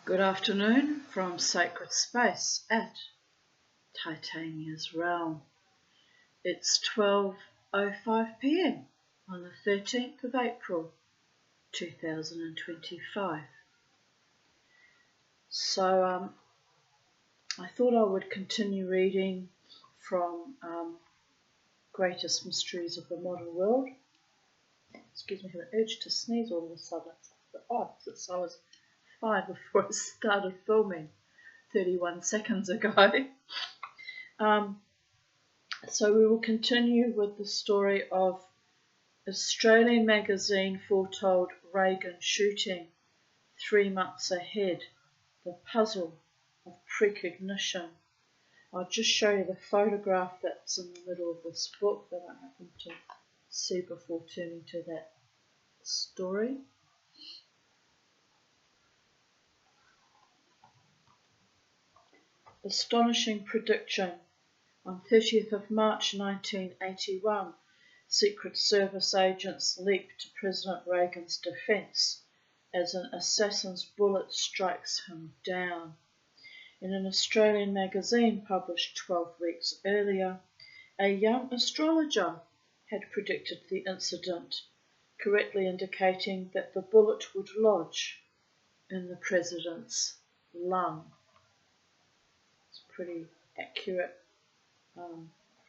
Good afternoon from sacred space at Titania's realm. It's 12:05 p.m. on the 13th of April 2025. So I thought I would continue reading from Greatest Mysteries of the Modern World. Excuse me, I have an urge to sneeze all of a sudden. It's a bit odd since I was 5 before I started filming 31 seconds ago. So we will continue with the story of Australian magazine foretold Reagan shooting 3 months ahead, the puzzle of precognition. I'll just show you the photograph that's in the middle of this book that I happened to see before turning to that story. Astonishing prediction. On 30th of March 1981, Secret Service agents leap to President Reagan's defense as an assassin's bullet strikes him down. In an Australian magazine published 12 weeks earlier, a young astrologer had predicted the incident, correctly indicating that the bullet would lodge in the president's lung. Pretty accurate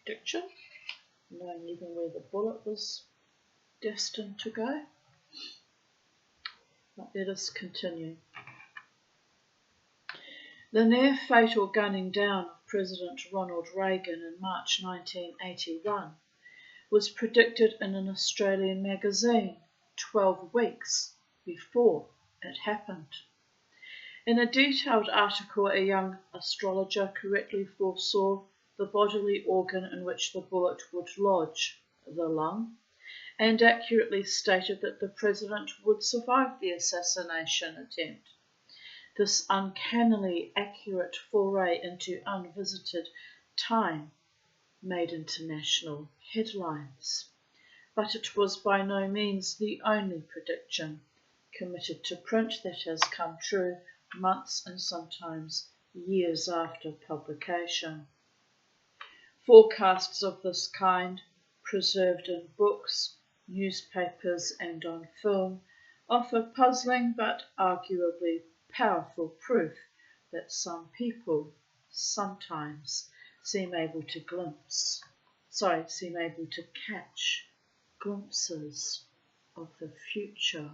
prediction, knowing even where the bullet was destined to go. But let us continue. The near-fatal gunning down of President Ronald Reagan in March 1981 was predicted in an Australian magazine 12 weeks before it happened. In a detailed article, a young astrologer correctly foresaw the bodily organ in which the bullet would lodge, the lung, and accurately stated that the president would survive the assassination attempt. This uncannily accurate foray into unvisited time made international headlines. But it was by no means the only prediction committed to print that has come true months and sometimes years after publication. Forecasts of this kind, preserved in books, newspapers and on film, offer puzzling but arguably powerful proof that some people sometimes seem able to catch glimpses of the future.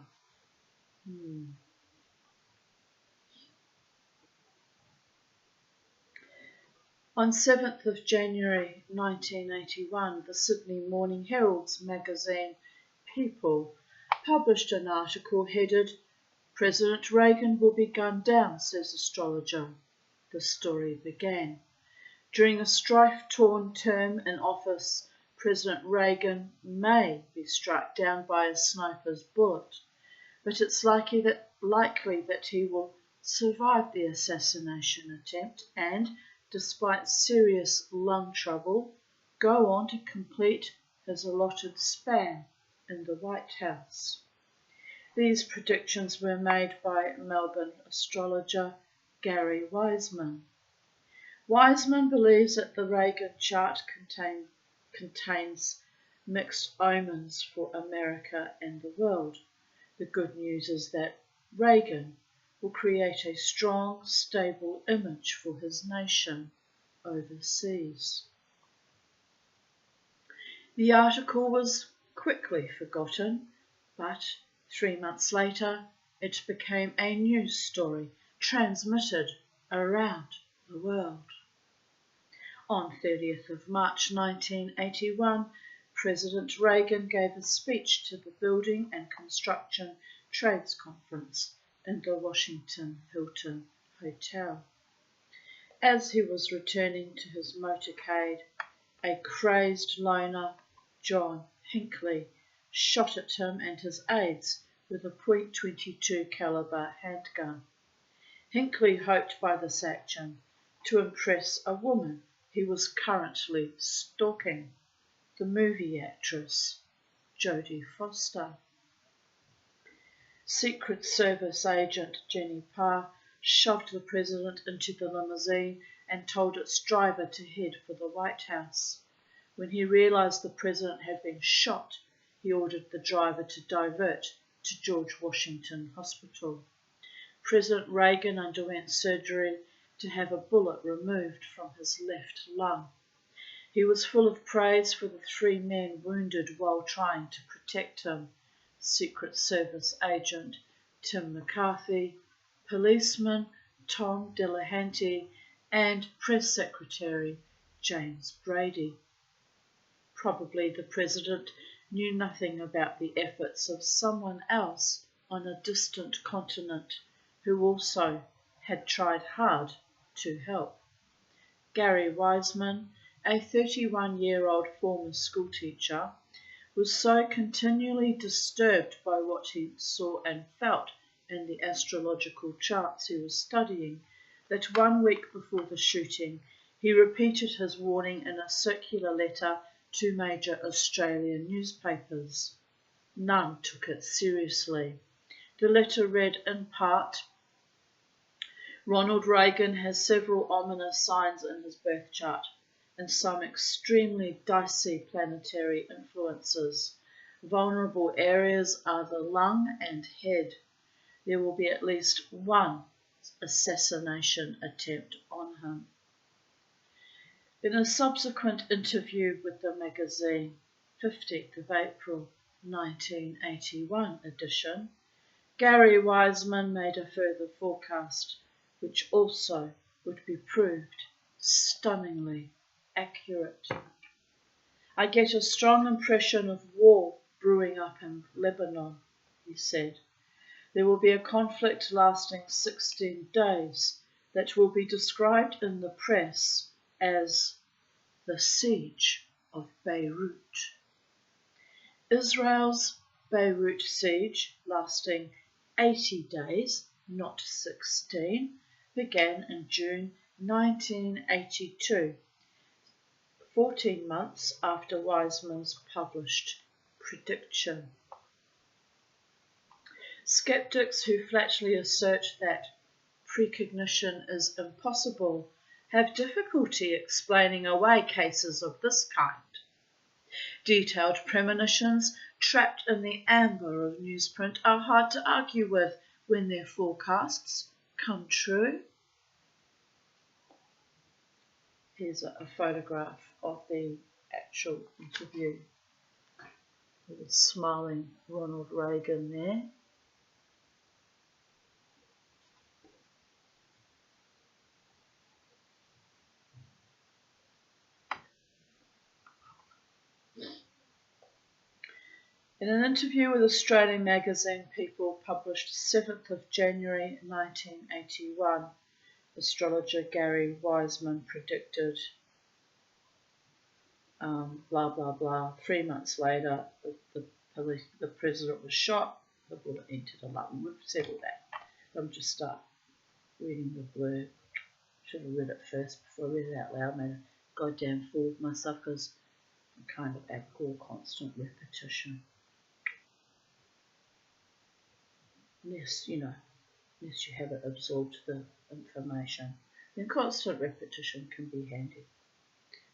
On 7th of January 1981, the Sydney Morning Herald's magazine People published an article headed, "President Reagan will be gunned down, says astrologer." The story began. During a strife-torn term in office, President Reagan may be struck down by a sniper's bullet, but it's likely that he will survive the assassination attempt and, despite serious lung trouble, go on to complete his allotted span in the White House. These predictions were made by Melbourne astrologer Gary Wiseman. Wiseman believes that the Reagan chart contains mixed omens for America and the world. The good news is that Reagan will create a strong, stable image for his nation overseas. The article was quickly forgotten, but 3 months later it became a news story transmitted around the world. On 30th of March 1981, President Reagan gave a speech to the Building and Construction Trades Conference in the Washington Hilton Hotel. As he was returning to his motorcade, a crazed loner, John Hinckley, shot at him and his aides with a .22 caliber handgun. Hinckley hoped by this action to impress a woman he was currently stalking, the movie actress Jodie Foster. Secret Service agent Jenny Parr shoved the president into the limousine and told its driver to head for the White House. When he realized the president had been shot, he ordered the driver to divert to George Washington Hospital. President Reagan underwent surgery to have a bullet removed from his left lung. He was full of praise for the 3 men wounded while trying to protect him: Secret Service agent Tim McCarthy, policeman Tom Delahanty, and press secretary James Brady. Probably the president knew nothing about the efforts of someone else on a distant continent who also had tried hard to help. Gary Wiseman, a 31-year-old former schoolteacher, was so continually disturbed by what he saw and felt in the astrological charts he was studying that 1 week before the shooting he repeated his warning in a circular letter to major Australian newspapers. None took it seriously. The letter read in part, "Ronald Reagan has several ominous signs in his birth chart and some extremely dicey planetary influences. Vulnerable areas are the lung and head. There will be at least 1 assassination attempt on him." In a subsequent interview with the magazine, 15th of April 1981 edition, Gary Wiseman made a further forecast, which also would be proved stunningly accurate. "I get a strong impression of war brewing up in Lebanon," he said. "There will be a conflict lasting 16 days that will be described in the press as the Siege of Beirut." Israel's Beirut siege, lasting 80 days, not 16, began in June 1982, 14 months after Wiseman's published prediction. Skeptics who flatly assert that precognition is impossible have difficulty explaining away cases of this kind. Detailed premonitions trapped in the amber of newsprint are hard to argue with when their forecasts come true. Here's a photograph of the actual interview with a smiling Ronald Reagan there. In an interview with Australian magazine People, published 7th of January 1981, astrologer Gary Wiseman predicted blah blah blah. 3 months later, the president was shot. The bullet entered a lung. We've said all that. I'm just start reading the blurb. Should have read it first before I read it out loud. Made a goddamn fool of myself because I kind of abhor constant repetition. Unless you have it absorbed the information, then constant repetition can be handy.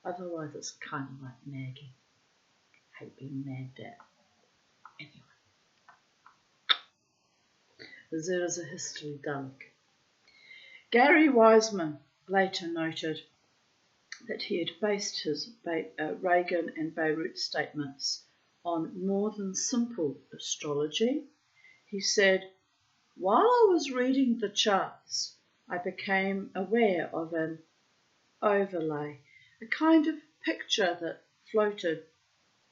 Otherwise, it's kind of like nagging. I hate being nagged at. Anyway, there is a history dunk. Gary Wiseman later noted that he had based his Reagan and Beirut statements on more than simple astrology. He said, "While I was reading the charts, I became aware of an overlay, a kind of picture that floated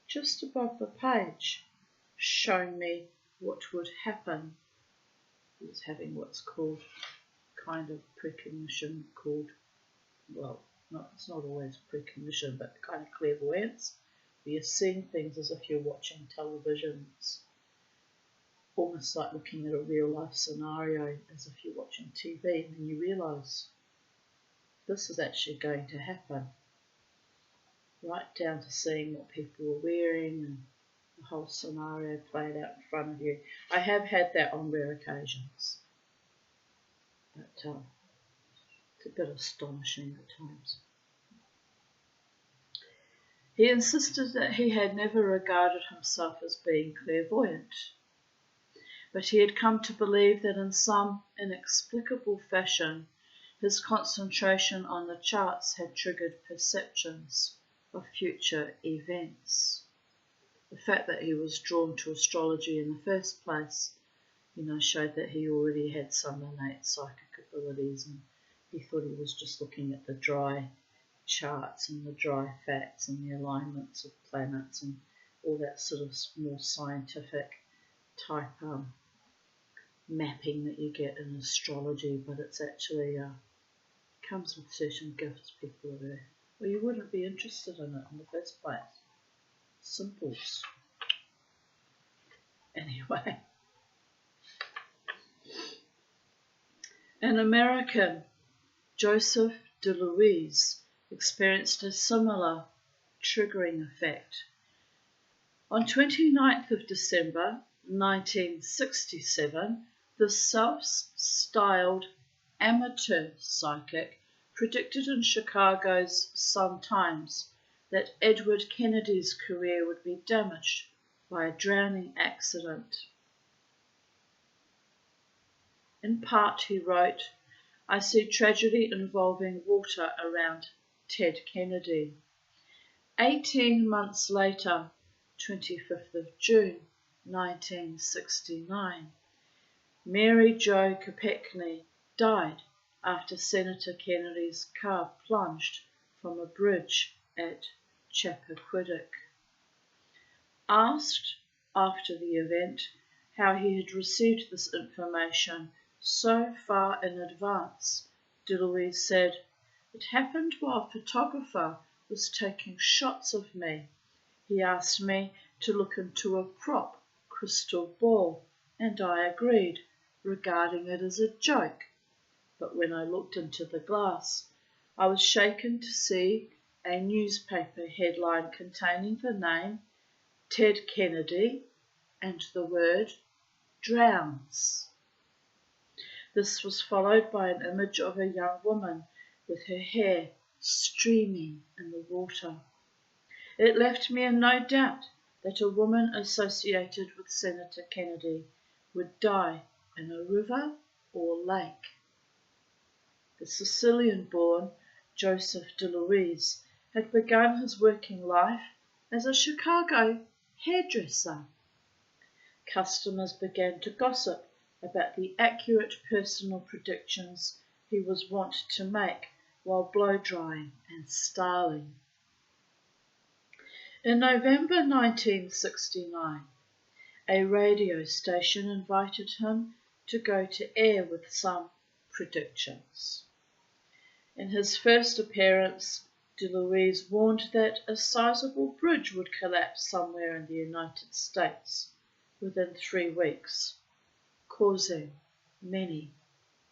just above the page, showing me what would happen." He was having what's called kind of precognition called, it's not always precognition, but kind of clairvoyance, where you're seeing things as if you're watching television. It's almost like looking at a real life scenario as if you're watching TV, and then you realise this is actually going to happen, right down to seeing what people are wearing and the whole scenario played out in front of you. I have had that on rare occasions, but it's a bit astonishing at times. He insisted that he had never regarded himself as being clairvoyant, but he had come to believe that in some inexplicable fashion his concentration on the charts had triggered perceptions of future events. The fact that he was drawn to astrology in the first place, showed that he already had some innate psychic abilities, and he thought he was just looking at the dry charts and the dry facts and the alignments of planets and all that sort of more scientific type mapping that you get in astrology, but it's actually comes with certain gifts people have, or you wouldn't be interested in it in the first place. Simples. Anyway, an American, Joseph DeLuise, experienced a similar triggering effect. On 29th of December 1967, the self-styled amateur psychic predicted in Chicago's Sun-Times that Edward Kennedy's career would be damaged by a drowning accident. In part, he wrote, "I see tragedy involving water around Ted Kennedy." 18 months later, 25th of June 1969, Mary Jo Kopechne died after Senator Kennedy's car plunged from a bridge at Chappaquiddick. Asked after the event how he had received this information so far in advance, DeLuise said, "It happened while a photographer was taking shots of me. He asked me to look into a prop crystal ball, and I agreed, regarding it as a joke. But when I looked into the glass, I was shaken to see a newspaper headline containing the name Ted Kennedy and the word drowns." This was followed by an image of a young woman with her hair streaming in the water. It left me in no doubt that a woman associated with Senator Kennedy would die in a river or lake. The Sicilian-born Joseph DeLuise had begun his working life as a Chicago hairdresser. Customers began to gossip about the accurate personal predictions he was wont to make while blow-drying and styling. In November 1969, a radio station invited him to go to air with some predictions. In his first appearance, DeLuise warned that a sizable bridge would collapse somewhere in the United States within 3 weeks, causing many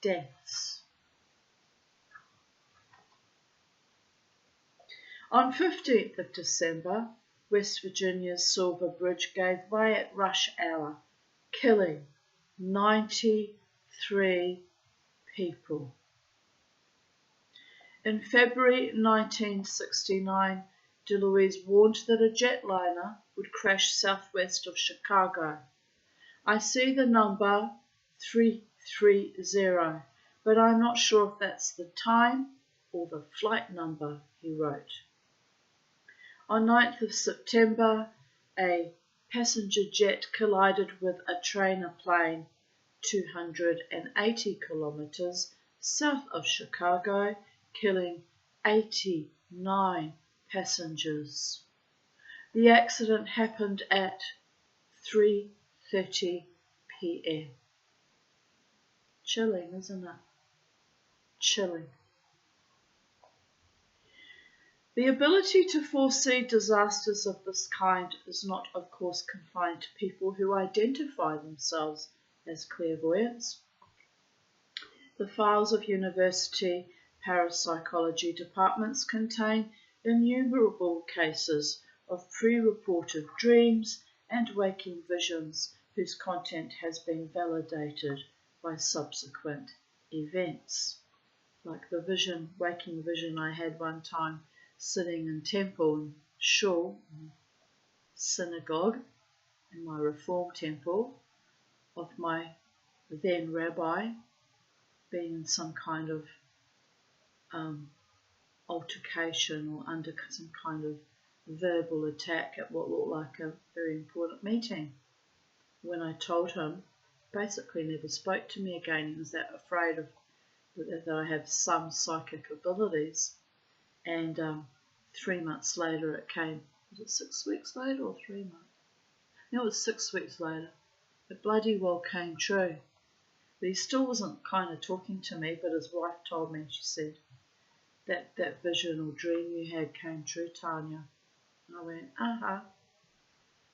deaths. On 15th of December, West Virginia's Silver Bridge gave way at rush hour, killing 93 people. In February 1969, DeLuise warned that a jetliner would crash southwest of Chicago. "I see the number 330, but I'm not sure if that's the time or the flight number," he wrote. On 9th of September, a passenger jet collided with a trainer plane 280 kilometers south of Chicago, killing 89 passengers. The accident happened at 3:30 p.m. Chilling, isn't it? Chilling. The ability to foresee disasters of this kind is not, of course, confined to people who identify themselves as clairvoyants. The files of university parapsychology departments contain innumerable cases of pre-reported dreams and waking visions whose content has been validated by subsequent events, like the waking vision I had one time sitting in temple in shul, synagogue, in my Reform temple, of my then rabbi being in some kind of altercation or under some kind of verbal attack at what looked like a very important meeting. When I told him, basically never spoke to me again. He was that afraid of that I have some psychic abilities. And 3 months later it came. Was it 6 weeks later or 3 months? No, it was 6 weeks later. It bloody well came true. But he still wasn't kind of talking to me, but his wife told me, she said, that vision or dream you had came true, Tanya. And I went,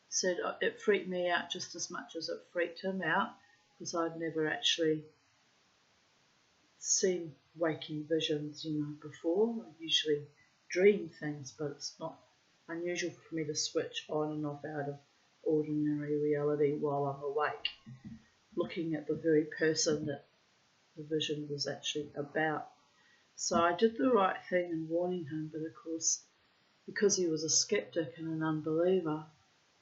Said it freaked me out just as much as it freaked him out, because I'd never actually seen waking visions, before. I usually dream things, but it's not unusual for me to switch on and off out of ordinary reality while I'm awake, looking at the very person that the vision was actually about. So I did the right thing in warning him, but of course, because he was a skeptic and an unbeliever,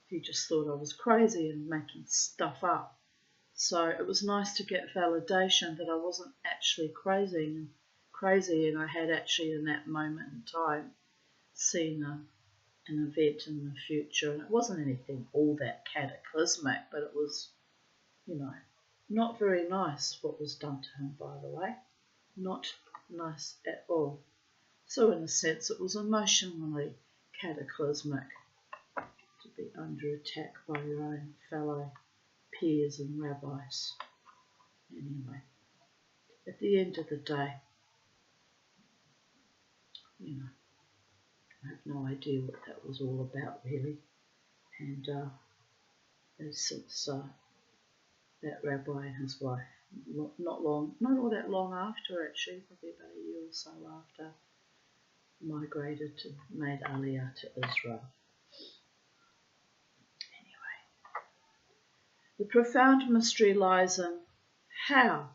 he just thought I was crazy and making stuff up. So it was nice to get validation that I wasn't actually crazy, and I had actually in that moment in time seen an event in the future. And it wasn't anything all that cataclysmic, but it was, not very nice what was done to him, by the way. Not nice at all. So in a sense it was emotionally cataclysmic to be under attack by your own fellow peers and rabbis. Anyway, at the end of the day, I have no idea what that was all about really. And since that rabbi and his wife, not all that long after actually, probably about a year or so after, made Aliyah to Israel. The profound mystery lies in how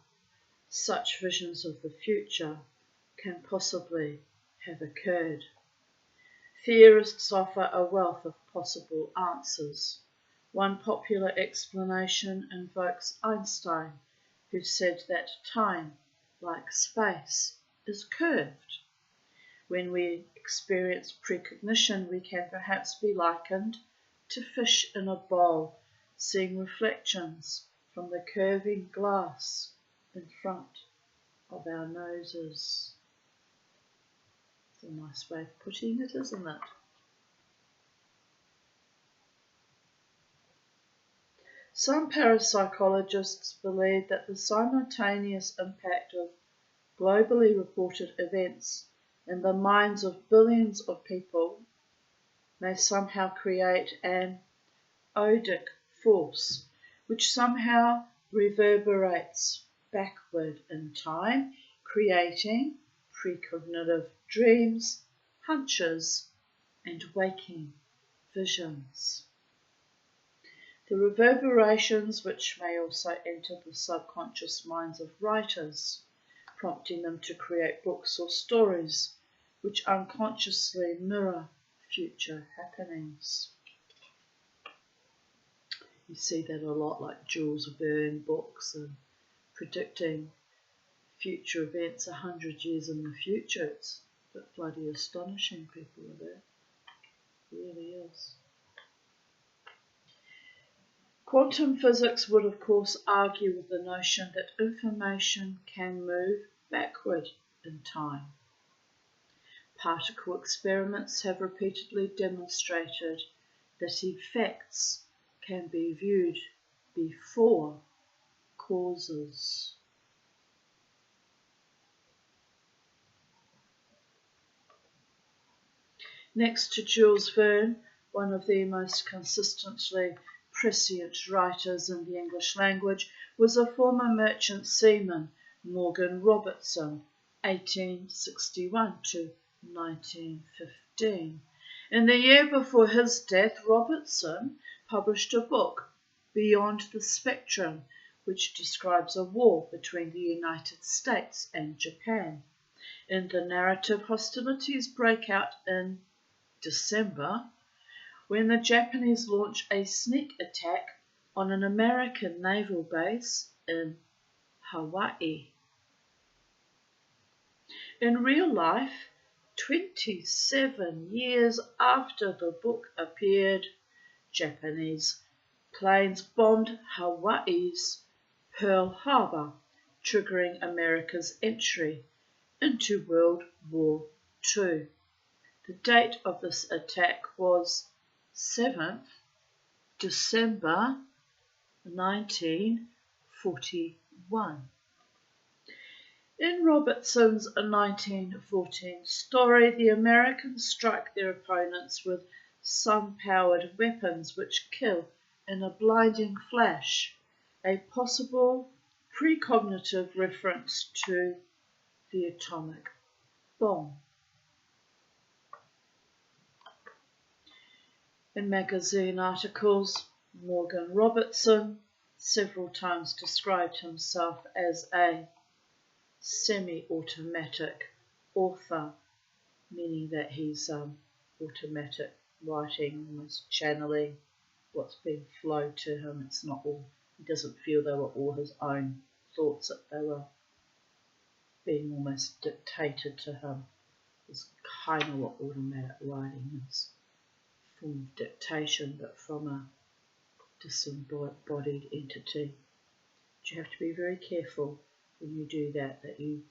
such visions of the future can possibly have occurred. Theorists offer a wealth of possible answers. One popular explanation invokes Einstein, who said that time, like space, is curved. When we experience precognition, we can perhaps be likened to fish in a bowl, seeing reflections from the curving glass in front of our noses. It's a nice way of putting it, isn't it? Some parapsychologists believe that the simultaneous impact of globally reported events in the minds of billions of people may somehow create an odic force, which somehow reverberates backward in time, creating precognitive dreams, hunches, and waking visions. The reverberations which may also enter the subconscious minds of writers, prompting them to create books or stories which unconsciously mirror future happenings. You see that a lot, like Jules Verne books and predicting future events 100 years in the future. It's a bit bloody astonishing, people are there. It really is. Quantum physics would of course argue with the notion that information can move backward in time. Particle experiments have repeatedly demonstrated that effects can be viewed before causes. Next to Jules Verne, one of the most consistently prescient writers in the English language was a former merchant seaman, Morgan Robertson, 1861 to 1915. In the year before his death, Robertson published a book, Beyond the Spectrum, which describes a war between the United States and Japan. In the narrative, hostilities break out in December when the Japanese launch a sneak attack on an American naval base in Hawaii. In real life, 27 years after the book appeared, Japanese planes bombed Hawaii's Pearl Harbor, triggering America's entry into World War II. The date of this attack was 7th December 1941. In Robertson's 1914 story, the Americans strike their opponents with sun-powered weapons which kill in a blinding flash, a possible precognitive reference to the atomic bomb. In magazine articles, Morgan Robertson several times described himself as a semi-automatic author, meaning that he's automatic writing, almost channeling what's being flowed to him. It's not all, he doesn't feel they were all his own thoughts, that they were being almost dictated to him. It's kind of what automatic writing is, a form of dictation, but from a disembodied entity. But you have to be very careful when you do that, that you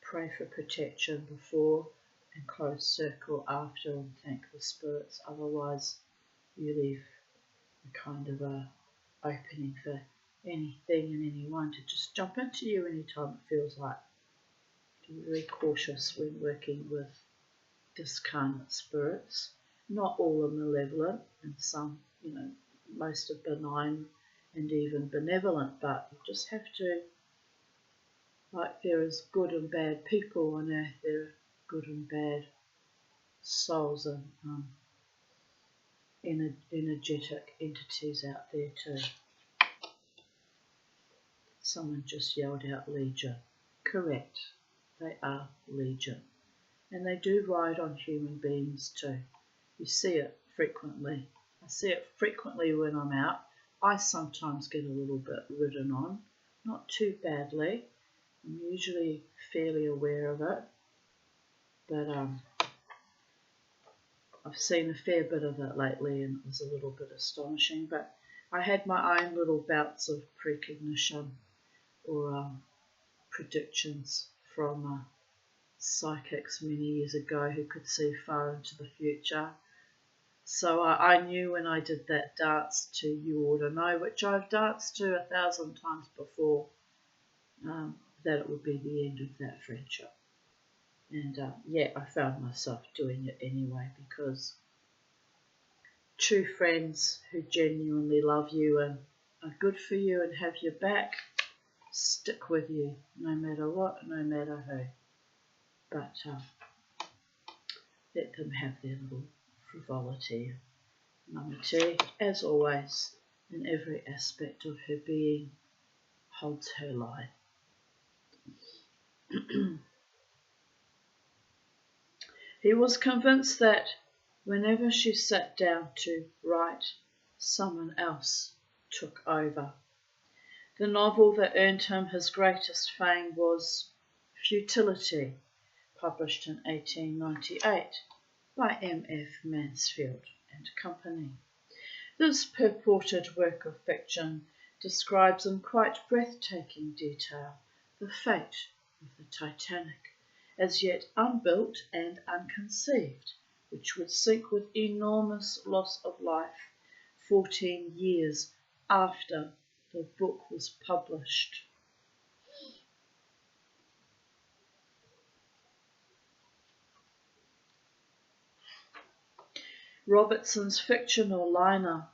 pray for protection before and close circle after and thank the spirits. Otherwise you leave a kind of a opening for anything and anyone to just jump into you anytime it feels like. Be very cautious when working with discarnate spirits. Not all are malevolent, and some, most are benign and even benevolent, but you just have to, like there is good and bad people on earth, there are good and bad souls and energetic entities out there too. Someone just yelled out Legion. Correct, they are Legion. And they do ride on human beings too. You see it frequently. I see it frequently when I'm out. I sometimes get a little bit ridden on, not too badly. I'm usually fairly aware of it, but I've seen a fair bit of it lately and it was a little bit astonishing. But I had my own little bouts of precognition or predictions from psychics many years ago who could see far into the future. So I knew when I did that dance to You Ought to Know, which I've danced to 1,000 times before, that it would be the end of that friendship. And I found myself doing it anyway, because true friends who genuinely love you and are good for you and have your back stick with you no matter what, no matter who. But let them have their little frivolity. Mama T, as always, in every aspect of her being, holds her line. He was convinced that whenever she sat down to write, someone else took over. The novel that earned him his greatest fame was Futility, published in 1898 by M.F. Mansfield and Company. This purported work of fiction describes in quite breathtaking detail the fate of the Titanic, as yet unbuilt and unconceived, which would sink with enormous loss of life 14 years after the book was published. Robertson's fictional liner,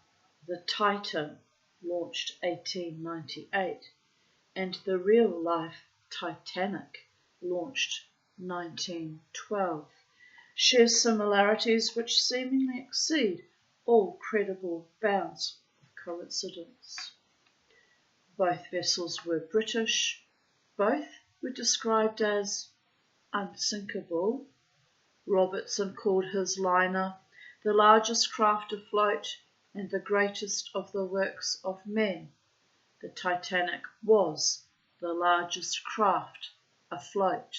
The Titan, launched 1898, and the real-life Titanic, launched 1912, share similarities which seemingly exceed all credible bounds of coincidence. Both vessels were British. Both were described as unsinkable. Robertson called his liner the largest craft afloat and the greatest of the works of men. The Titanic was the largest craft afloat.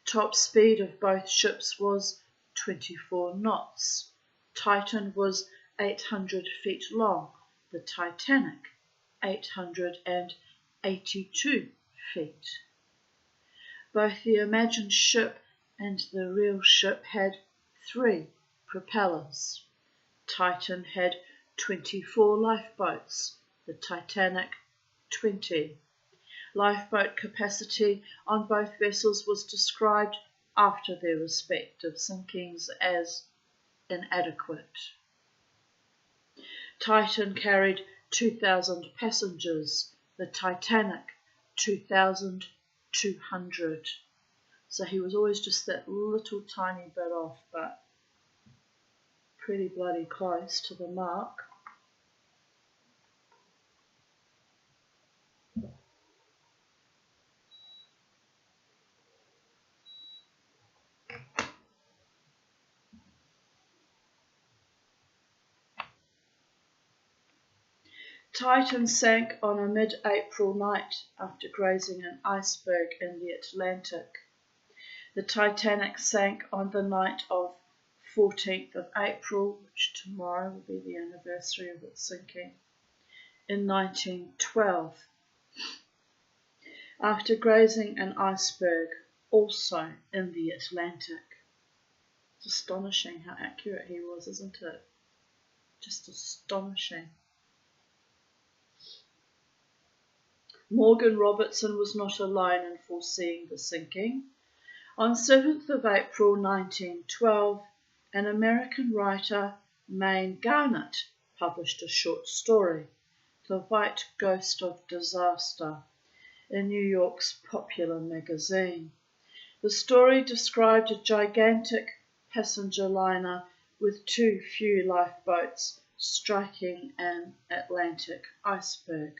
Top speed of both ships was 24 knots. Titan was 800 feet long, the Titanic 882 feet. Both the imagined ship and the real ship had 3 propellers. Titan had 24 lifeboats, the Titanic 20. Lifeboat capacity on both vessels was described after their respective sinkings as inadequate. Titan carried 2,000 passengers, the Titanic 2,200. So he was always just that little tiny bit off, but pretty bloody close to the mark. Titan sank on a mid-April night after grazing an iceberg in the Atlantic. The Titanic sank on the night of 14th of April, which tomorrow will be the anniversary of its sinking, in 1912. After grazing an iceberg, also in the Atlantic. It's astonishing how accurate he was, isn't it? Just astonishing. Morgan Robertson was not alone in foreseeing the sinking. On 7th of April 1912, an American writer, Mayne Garnett, published a short story, The White Ghost of Disaster, in New York's popular magazine. The story described a gigantic passenger liner with too few lifeboats striking an Atlantic iceberg.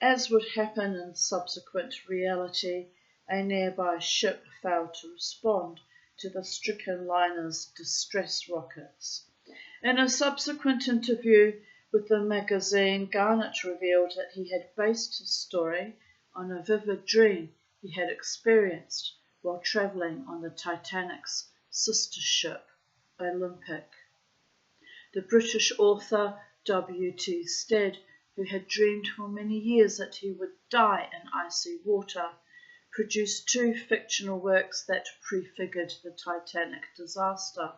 As would happen in subsequent reality, a nearby ship failed to respond to the stricken liner's distress rockets. In a subsequent interview with the magazine, Garnett revealed that he had based his story on a vivid dream he had experienced while travelling on the Titanic's sister ship, Olympic. The British author W.T. Stead, who had dreamed for many years that he would die in icy water, produced 2 fictional works that prefigured the Titanic disaster.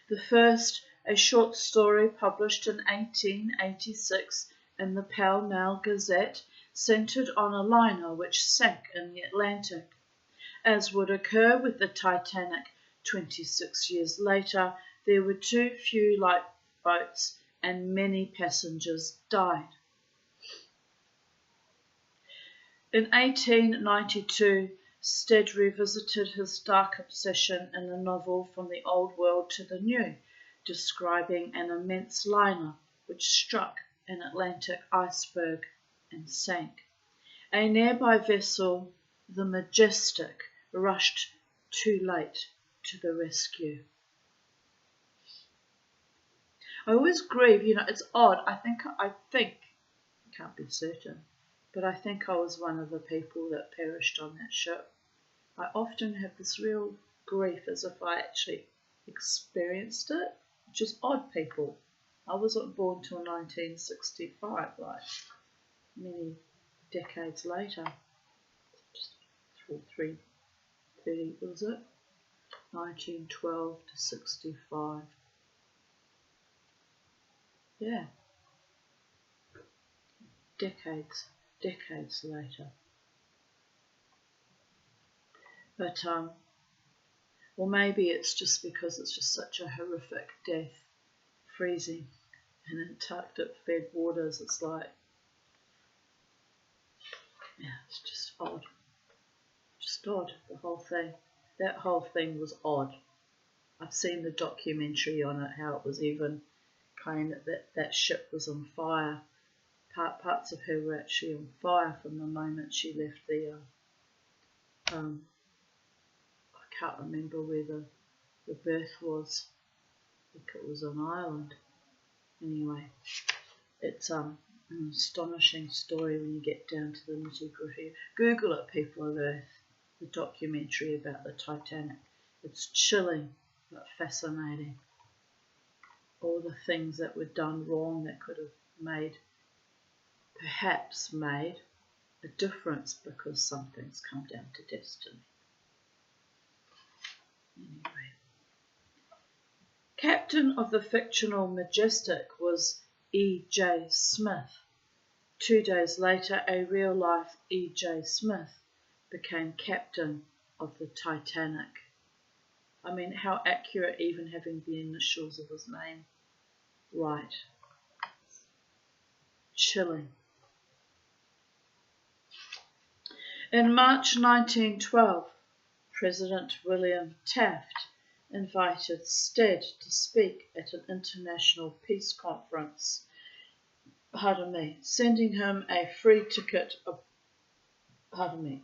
The first, a short story published in 1886 in the Pall Mall Gazette, centred on a liner which sank in the Atlantic. As would occur with the Titanic 26 years later, there were too few lifeboats and many passengers died. In 1892, Stead revisited his dark obsession in a novel From the Old World to the New, describing an immense liner which struck an Atlantic iceberg and sank. A nearby vessel, the Majestic, rushed too late to the rescue. I always grieve, it's odd. I think, can't be certain, but I think I was one of the people that perished on that ship. I often have this real grief as if I actually experienced it, which is odd, people. I wasn't born till 1965, like many decades later. Just 30, was it? 1912 to 65. Yeah. Decades later. But, or maybe it's just because it's just such a horrific death, freezing in Antarctic fed waters. It's like, yeah, it's just odd. Just odd, the whole thing. That whole thing was odd. I've seen the documentary on it, how it was even claimed that ship was on fire Parts of her were actually on fire from the moment she left the, I can't remember where the birth was. I think it was on Ireland. Anyway, it's an astonishing story when you get down to the nitty-gritty. Google it, people of Earth, the documentary about the Titanic. It's chilling but fascinating. All the things that were done wrong that could have perhaps made a difference because some things come down to destiny. Anyway. Captain of the fictional Majestic was E.J. Smith. 2 days later, a real-life E.J. Smith became captain of the Titanic. I mean, how accurate, even having the initials of his name right. Chilling. In March 1912, President William Taft invited Stead to speak at an international peace conference, sending him a free ticket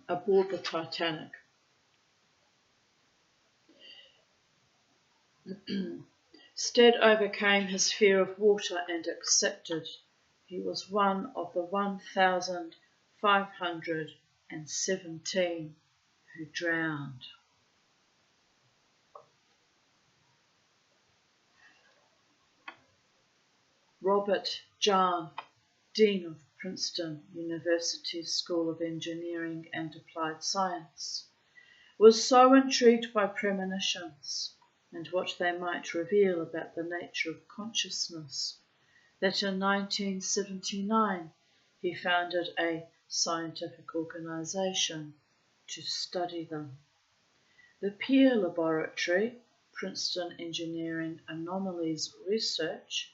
aboard the Titanic. Stead overcame his fear of water and accepted. He was one of the 1,517 who drowned. Robert Jahn, Dean of Princeton University School of Engineering and Applied Science, was so intrigued by premonitions and what they might reveal about the nature of consciousness that in 1979 he founded a scientific organisation to study them. The Peer Laboratory, Princeton Engineering Anomalies Research,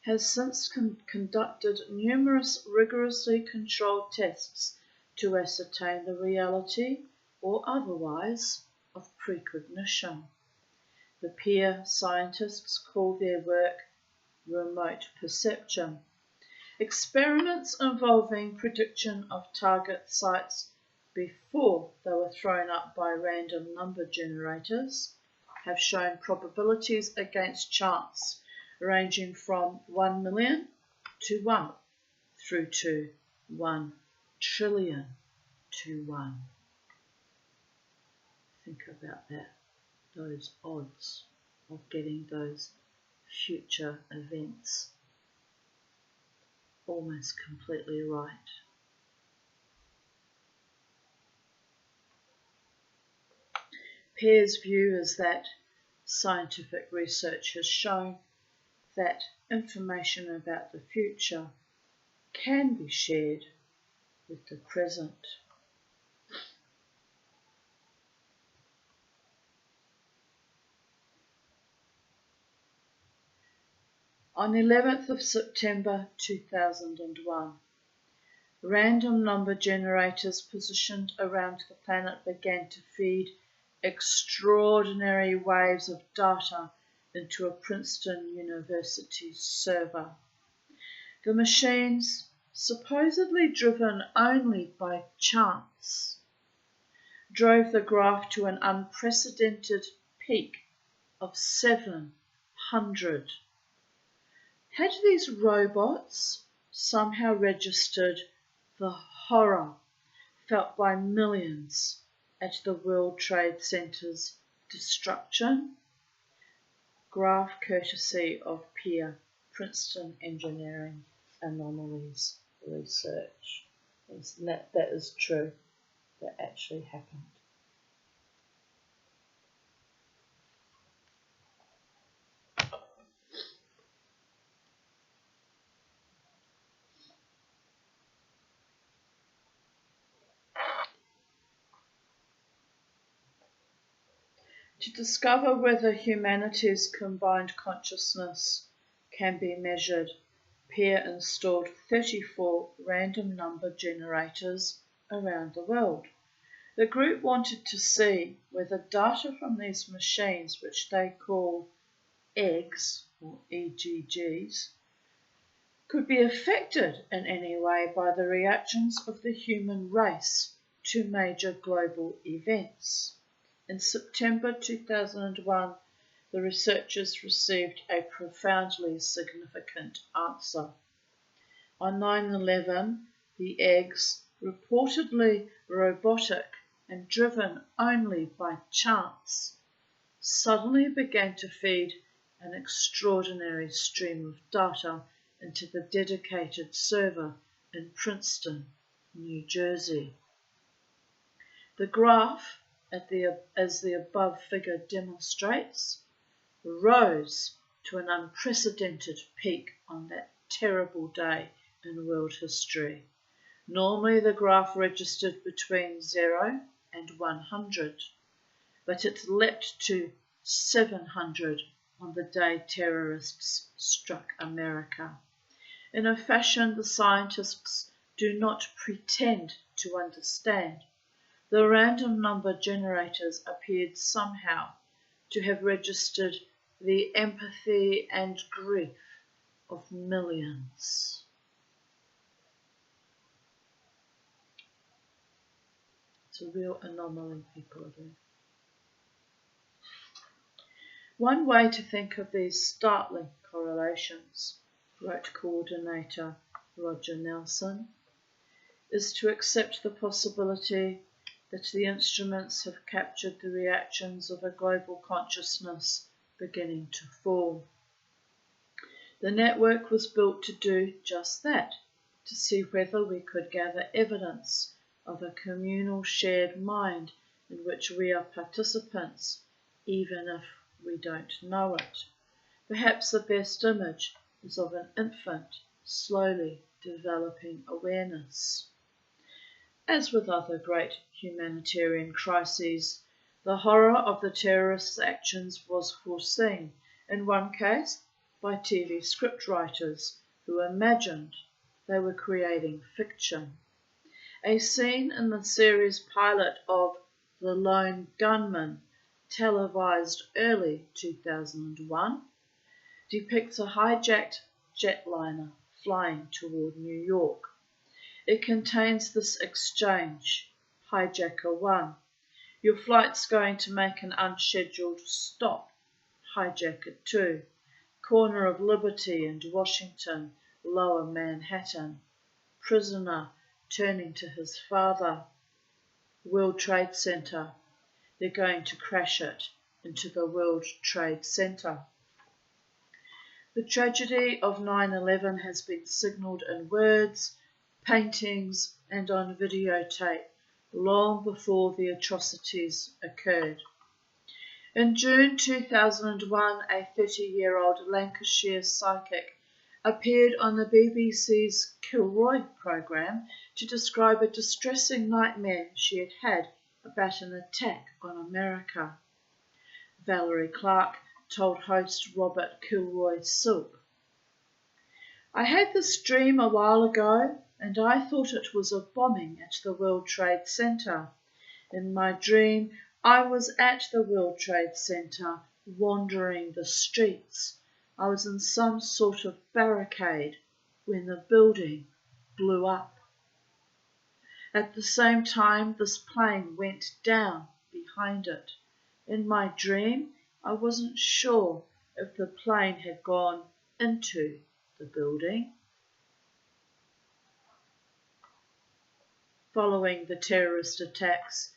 has since conducted numerous rigorously controlled tests to ascertain the reality or otherwise of precognition. The peer scientists call their work remote perception. Experiments involving prediction of target sites before they were thrown up by random number generators have shown probabilities against chance ranging from 1 million to 1 through to 1 trillion to 1. Think about that, those odds of getting those future events almost completely right. Pear's view is that scientific research has shown that information about the future can be shared with the present. On 11th of September 2001, random number generators positioned around the planet began to feed extraordinary waves of data into a Princeton University server. The machines, supposedly driven only by chance, drove the graph to an unprecedented peak of 700. Had these robots somehow registered the horror felt by millions at the World Trade Center's destruction? Graph courtesy of peer Princeton Engineering Anomalies Research. That is true. That actually happened. To discover whether humanity's combined consciousness can be measured, Peer installed 34 random number generators around the world. The group wanted to see whether data from these machines, which they call eggs or EGGs, could be affected in any way by the reactions of the human race to major global events. In September 2001, the researchers received a profoundly significant answer. On 9/11, the eggs, reportedly robotic and driven only by chance, suddenly began to feed an extraordinary stream of data into the dedicated server in Princeton, New Jersey. The graph, as the above figure demonstrates, rose to an unprecedented peak on that terrible day in world history. Normally the graph registered between 0 and 100, but it leapt to 700 on the day terrorists struck America. In a fashion the scientists do not pretend to understand, the random number generators appeared somehow to have registered the empathy and grief of millions. It's a real anomaly people are doing. One way to think of these startling correlations, wrote coordinator Roger Nelson, is to accept the possibility that the instruments have captured the reactions of a global consciousness beginning to form. The network was built to do just that, to see whether we could gather evidence of a communal shared mind in which we are participants, even if we don't know it. Perhaps the best image is of an infant slowly developing awareness. As with other great humanitarian crises, the horror of the terrorists' actions was foreseen, in one case by TV scriptwriters who imagined they were creating fiction. A scene in the series pilot of The Lone Gunman, televised early 2001, depicts a hijacked jetliner flying toward New York. It contains this exchange: Hijacker 1, your flight's going to make an unscheduled stop. Hijacker 2, corner of Liberty and Washington, Lower Manhattan. Prisoner turning to his father. World Trade Center. They're going to crash it into the World Trade Center. The tragedy of 9/11 has been signalled in words, paintings and on videotape long before the atrocities occurred. In June 2001, a 30-year-old Lancashire psychic appeared on the BBC's Kilroy programme to describe a distressing nightmare she had had about an attack on America. Valerie Clark told host Robert Kilroy Silk, I had this dream a while ago and I thought it was a bombing at the World Trade Center. In my dream, I was at the World Trade Center, wandering the streets. I was in some sort of barricade when the building blew up. At the same time, this plane went down behind it. In my dream, I wasn't sure if the plane had gone into the building. Following the terrorist attacks,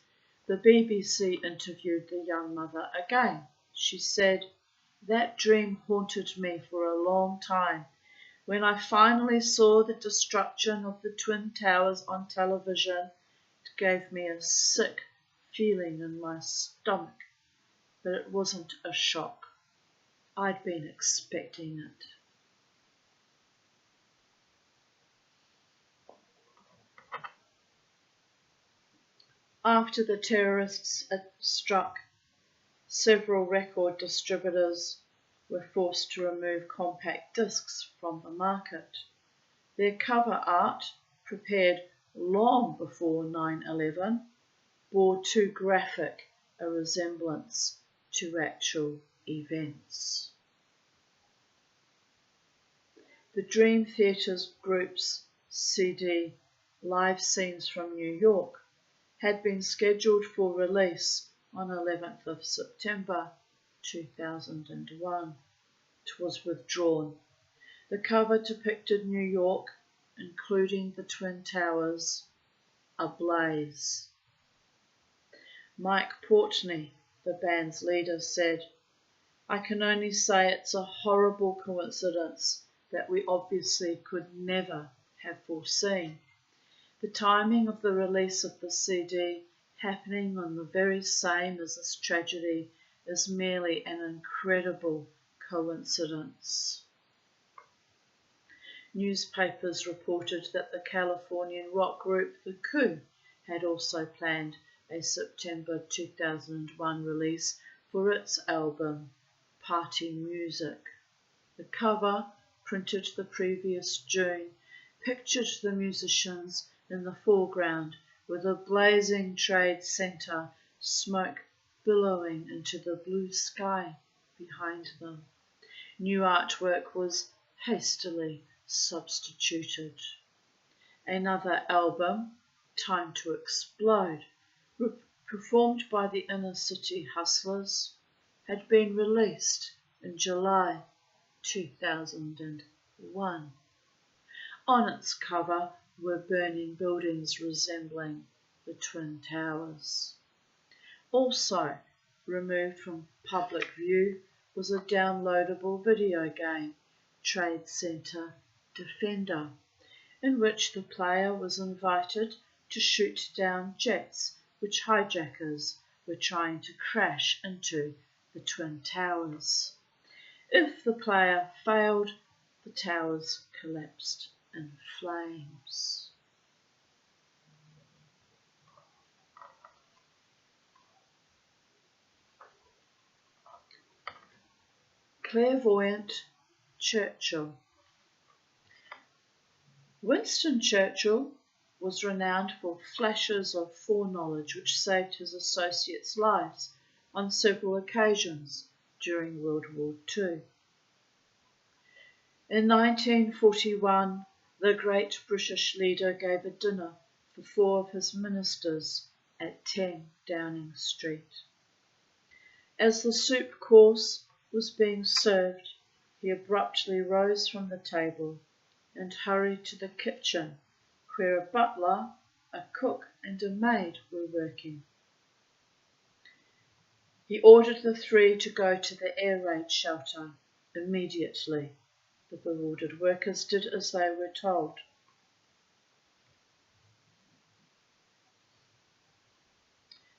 the BBC interviewed the young mother again. She said, that dream haunted me for a long time. When I finally saw the destruction of the Twin Towers on television, it gave me a sick feeling in my stomach, but it wasn't a shock. I'd been expecting it. After the terrorists struck, several record distributors were forced to remove compact discs from the market. Their cover art, prepared long before 9/11, bore too graphic a resemblance to actual events. The Dream Theatre's group's CD, Live Scenes from New York, had been scheduled for release on 11th of September 2001. It was withdrawn. The cover depicted New York, including the Twin Towers, ablaze. Mike Portney, the band's leader, said, "I can only say it's a horrible coincidence that we obviously could never have foreseen. The timing of the release of the CD happening on the very same as this tragedy is merely an incredible coincidence." Newspapers reported that the Californian rock group The Coup had also planned a September 2001 release for its album Party Music. The cover, printed the previous June, pictured the musicians in the foreground with a blazing trade center, smoke billowing into the blue sky behind them. New artwork was hastily substituted. Another album, Time to Explode, performed by the Inner City Hustlers, had been released in July 2001. On its cover were burning buildings resembling the Twin Towers. Also removed from public view was a downloadable video game, Trade Center Defender, in which the player was invited to shoot down jets which hijackers were trying to crash into the Twin Towers. If the player failed, the towers collapsed in flames. Clairvoyant Churchill. Winston Churchill was renowned for flashes of foreknowledge which saved his associates' lives on several occasions during World War II. In 1941, the great British leader gave a dinner for 4 of his ministers at 10 Downing Street. As the soup course was being served, he abruptly rose from the table and hurried to the kitchen, where a butler, a cook and a maid were working. He ordered the 3 to go to the air raid shelter immediately. The bewildered workers did as they were told.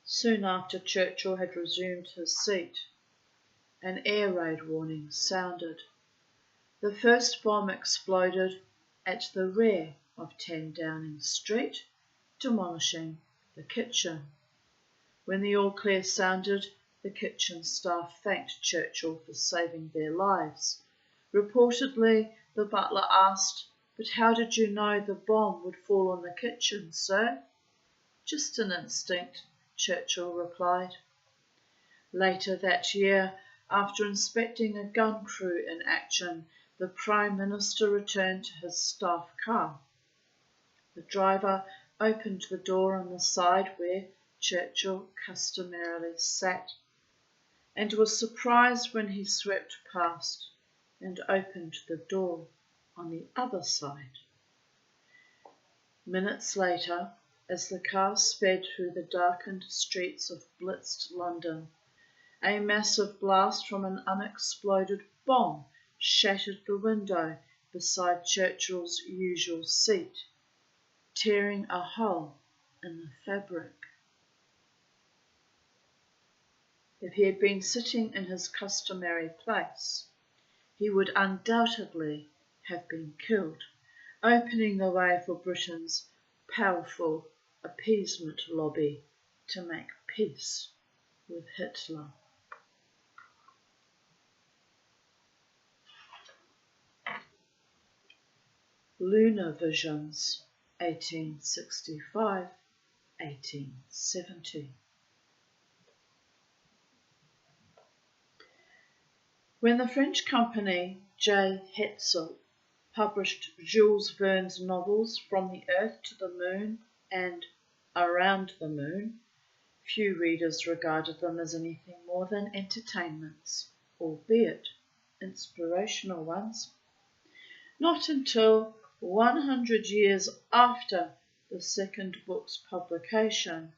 Soon after Churchill had resumed his seat, an air raid warning sounded. The first bomb exploded at the rear of 10 Downing Street, demolishing the kitchen. When the all clear sounded, the kitchen staff thanked Churchill for saving their lives. Reportedly, the butler asked, "But how did you know the bomb would fall on the kitchen, sir?" "Just an instinct," Churchill replied. Later that year, after inspecting a gun crew in action, the Prime Minister returned to his staff car. The driver opened the door on the side where Churchill customarily sat, and was surprised when he swept past and opened the door on the other side. Minutes later, as the car sped through the darkened streets of blitzed London, a massive blast from an unexploded bomb shattered the window beside Churchill's usual seat, tearing a hole in the fabric. If he had been sitting in his customary place, he would undoubtedly have been killed, opening the way for Britain's powerful appeasement lobby to make peace with Hitler. Lunar Visions, 1865-1870. When the French company J. Hetzel published Jules Verne's novels From the Earth to the Moon and Around the Moon, few readers regarded them as anything more than entertainments, albeit inspirational ones. Not until 100 years after the second book's publication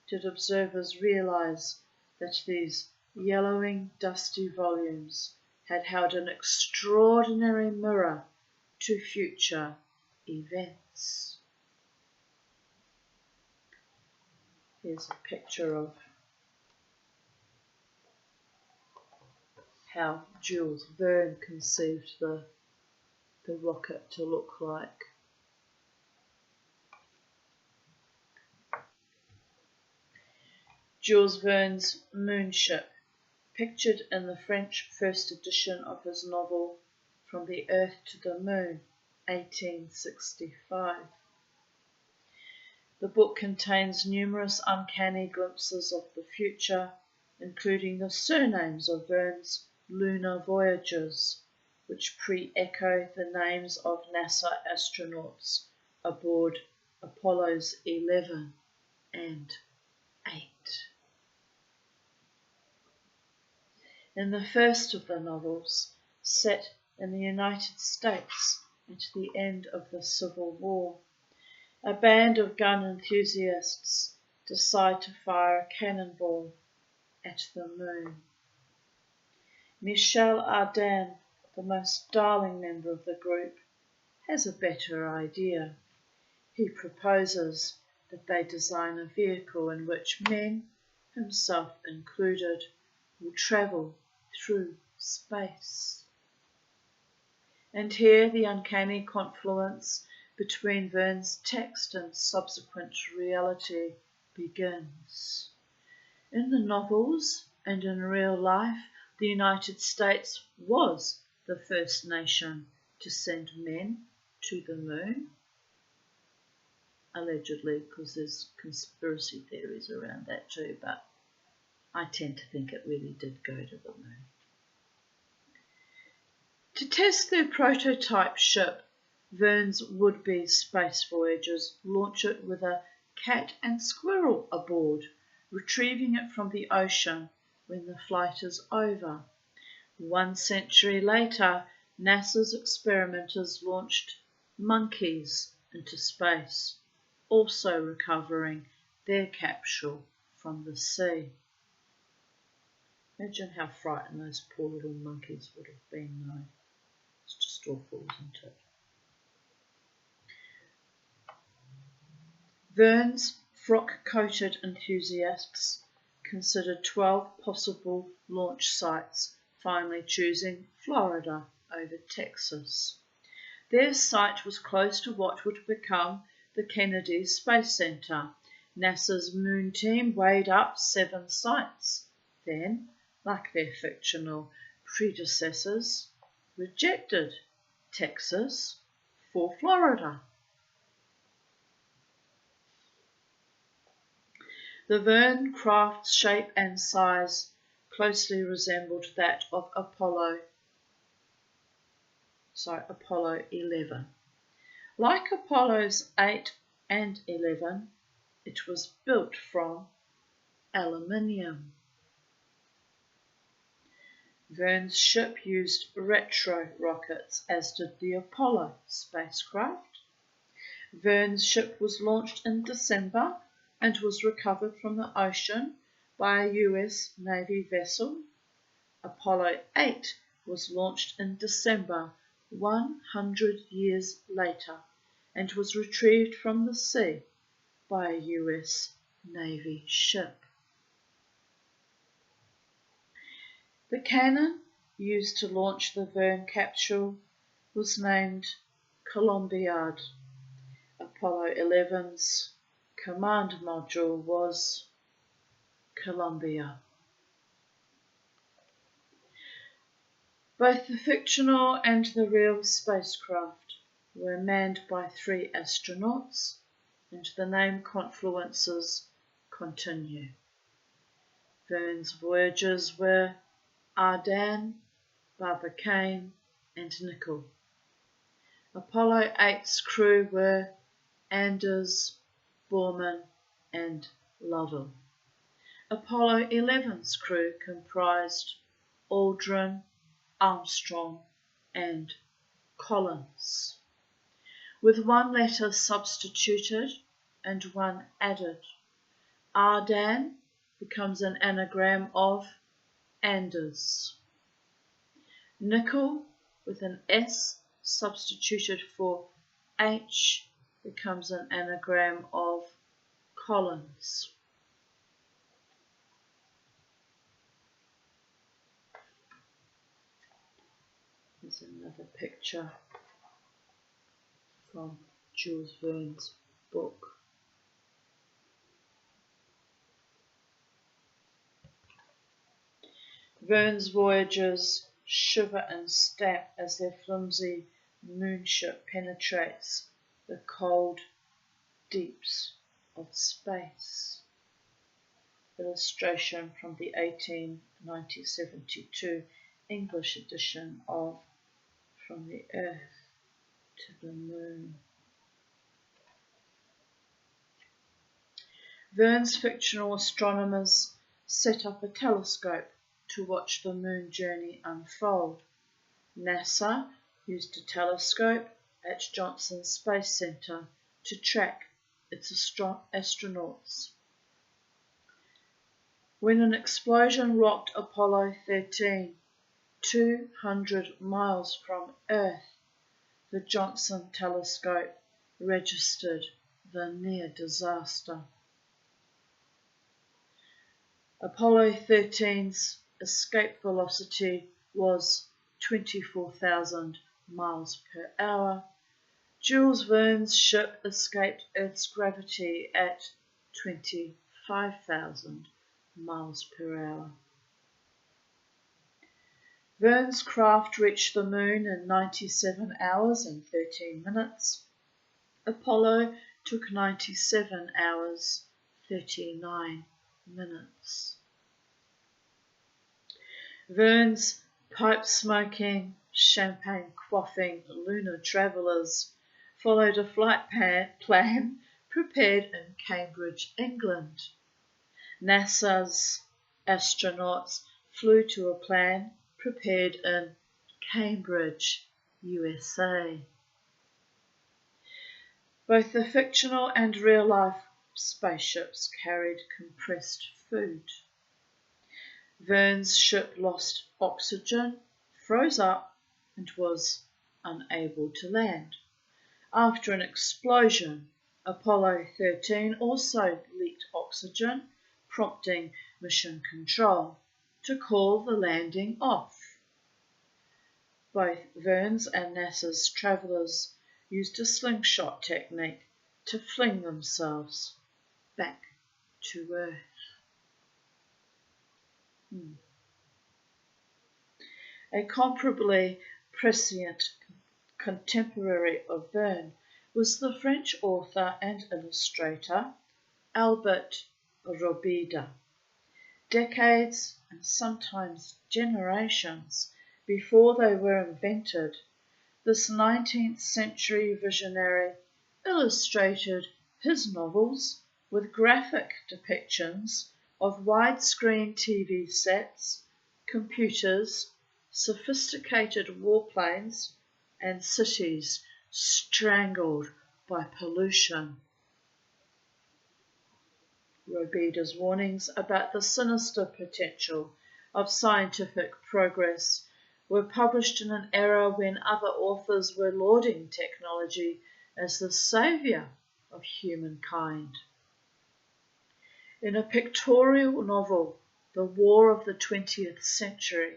did observers realise that these yellowing, dusty volumes had held an extraordinary mirror to future events. Here's a picture of how Jules Verne conceived the rocket to look like. Jules Verne's moonship, pictured in the French first edition of his novel From the Earth to the Moon, 1865. The book contains numerous uncanny glimpses of the future, including the surnames of Verne's lunar voyages, which pre-echo the names of NASA astronauts aboard Apollos 11 and 8. In the first of the novels, set in the United States at the end of the Civil War, a band of gun enthusiasts decide to fire a cannonball at the moon. Michel Ardan, the most darling member of the group, has a better idea. He proposes that they design a vehicle in which men, himself included, will travel through space. And here the uncanny confluence between Verne's text and subsequent reality begins. In the novels and in real life, the United States was the first nation to send men to the moon, allegedly, because there's conspiracy theories around that too, but I tend to think it really did go to the moon. To test their prototype ship, Verne's would-be space voyagers launch it with a cat and squirrel aboard, retrieving it from the ocean when the flight is over. 1 century later, NASA's experimenters launched monkeys into space, also recovering their capsule from the sea. Imagine how frightened those poor little monkeys would have been, though. It's just awful, isn't it? Verne's frock-coated enthusiasts considered 12 possible launch sites, finally choosing Florida over Texas. Their site was close to what would become the Kennedy Space Center. NASA's moon team weighed up 7 sites, then, like their fictional predecessors, rejected Texas for Florida. The Verne craft's shape and size closely resembled that of Apollo 11. Like Apollo's 8 and 11, it was built from aluminium. Verne's ship used retro rockets, as did the Apollo spacecraft. Verne's ship was launched in December and was recovered from the ocean by a US Navy vessel. Apollo 8 was launched in December 100 years later and was retrieved from the sea by a US Navy ship. The cannon used to launch the Verne capsule was named Columbiad. Apollo 11's command module was Columbia. Both the fictional and the real spacecraft were manned by 3 astronauts, and the name confluences continue. Verne's voyagers were Ardan, Barbicane, and Nickel. Apollo 8's crew were Anders, Borman and Lovell. Apollo 11's crew comprised Aldrin, Armstrong and Collins, with one letter substituted and one added. Ardan becomes an anagram of Anders. Nickel, with an S substituted for H, becomes an anagram of Collins. Here's another picture from Jules Verne's book. Verne's voyagers shiver and stamp as their flimsy moonship penetrates the cold deeps of space. Illustration from the 1972 English edition of From the Earth to the Moon. Verne's fictional astronomers set up a telescope to watch the moon journey unfold. NASA used a telescope at Johnson Space Center to track its astronauts. When an explosion rocked Apollo 13, 200 miles from Earth, the Johnson telescope registered the near disaster. Apollo 13's escape velocity was 24,000 miles per hour. Jules Verne's ship escaped Earth's gravity at 25,000 miles per hour. Verne's craft reached the moon in 97 hours and 13 minutes. Apollo took 97 hours, 39 minutes. Verne's pipe-smoking, champagne-quaffing lunar travellers followed a flight plan prepared in Cambridge, England. NASA's astronauts flew to a plan prepared in Cambridge, USA. Both the fictional and real-life spaceships carried compressed food. Verne's ship lost oxygen, froze up, and was unable to land. After an explosion, Apollo 13 also leaked oxygen, prompting Mission Control to call the landing off. Both Verne's and NASA's travellers used a slingshot technique to fling themselves back to Earth. A comparably prescient contemporary of Verne was the French author and illustrator Albert Robida. Decades and sometimes generations before they were invented, this 19th century visionary illustrated his novels with graphic depictions of widescreen TV sets, computers, sophisticated warplanes, and cities strangled by pollution. Robida's warnings about the sinister potential of scientific progress were published in an era when other authors were lauding technology as the saviour of humankind. In a pictorial novel, The War of the 20th Century,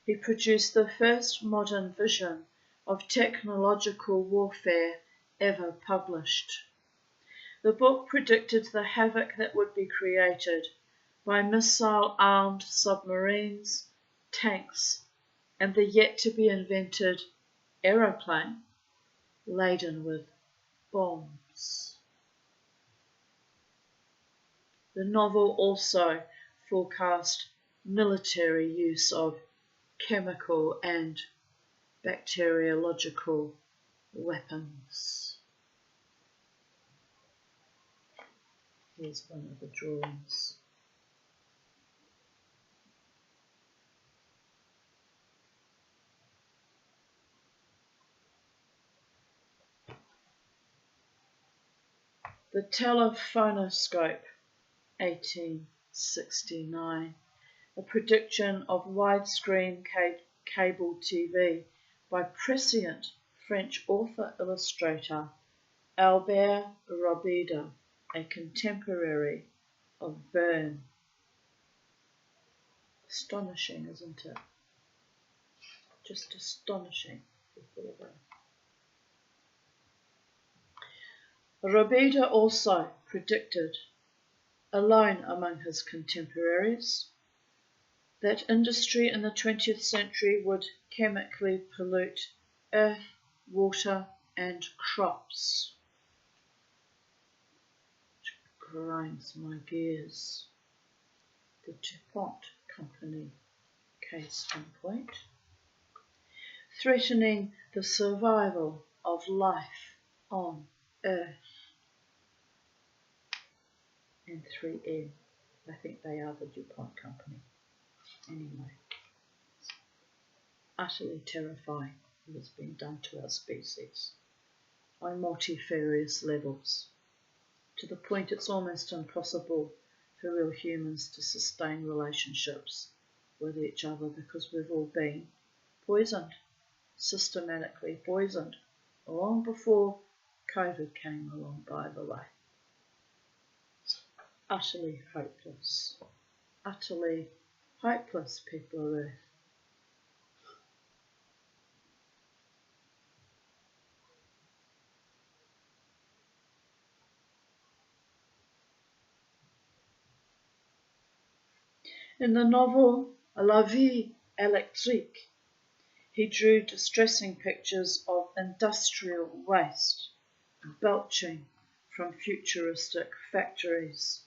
he produced the first modern vision of technological warfare ever published. The book predicted the havoc that would be created by missile-armed submarines, tanks, and the yet-to-be-invented aeroplane laden with bombs. The novel also forecast military use of chemical and bacteriological weapons. Here's one of the drawings. The telephonoscope, 1869, a prediction of widescreen cable TV by prescient French author-illustrator Albert Robida, a contemporary of Verne. Astonishing, isn't it? Just astonishing. Robida also predicted, alone among his contemporaries, that industry in the 20th century would chemically pollute earth, water, and crops. Which grinds my gears. The DuPont Company, case in point, threatening the survival of life on Earth. And 3M, I think they are the DuPont Company. Anyway, utterly terrifying what has been done to our species on multifarious levels, to the point it's almost impossible for real humans to sustain relationships with each other because we've all been poisoned, systematically poisoned, long before COVID came along, by the way. Utterly hopeless, people of Earth. In the novel La Vie électrique, he drew distressing pictures of industrial waste belching from futuristic factories,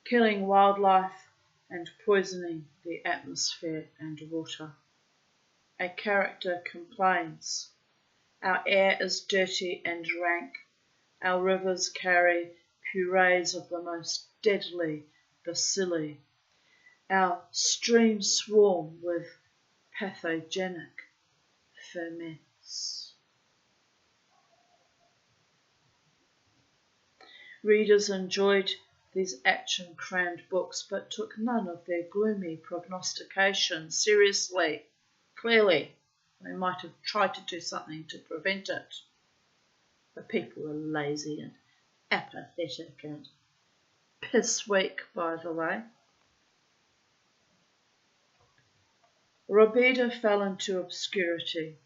killing wildlife and poisoning the atmosphere and water. A character complains, "Our air is dirty and rank, our rivers carry purees of the most deadly bacilli, our streams swarm with pathogenic ferments." Readers enjoyed these action-crammed books, but took none of their gloomy prognostication seriously. Clearly, they might have tried to do something to prevent it. But people were lazy and apathetic and piss-weak, by the way. Robida fell into obscurity.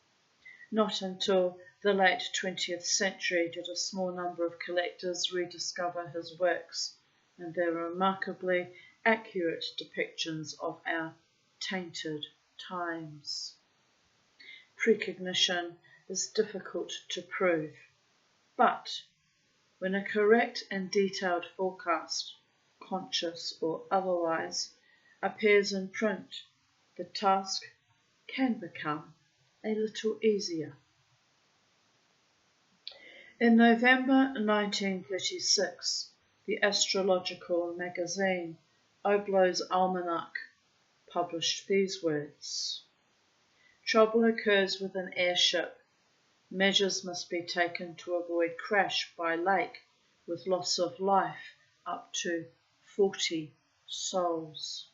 Not until the late 20th century did a small number of collectors rediscover his works and their remarkably accurate depictions of our tainted times. Precognition is difficult to prove, but when a correct and detailed forecast, conscious or otherwise, appears in print, the task can become a little easier. In November 1936, the astrological magazine Oblow's Almanac published these words: "Trouble occurs with an airship. Measures must be taken to avoid crash by lake with loss of life up to 40 souls."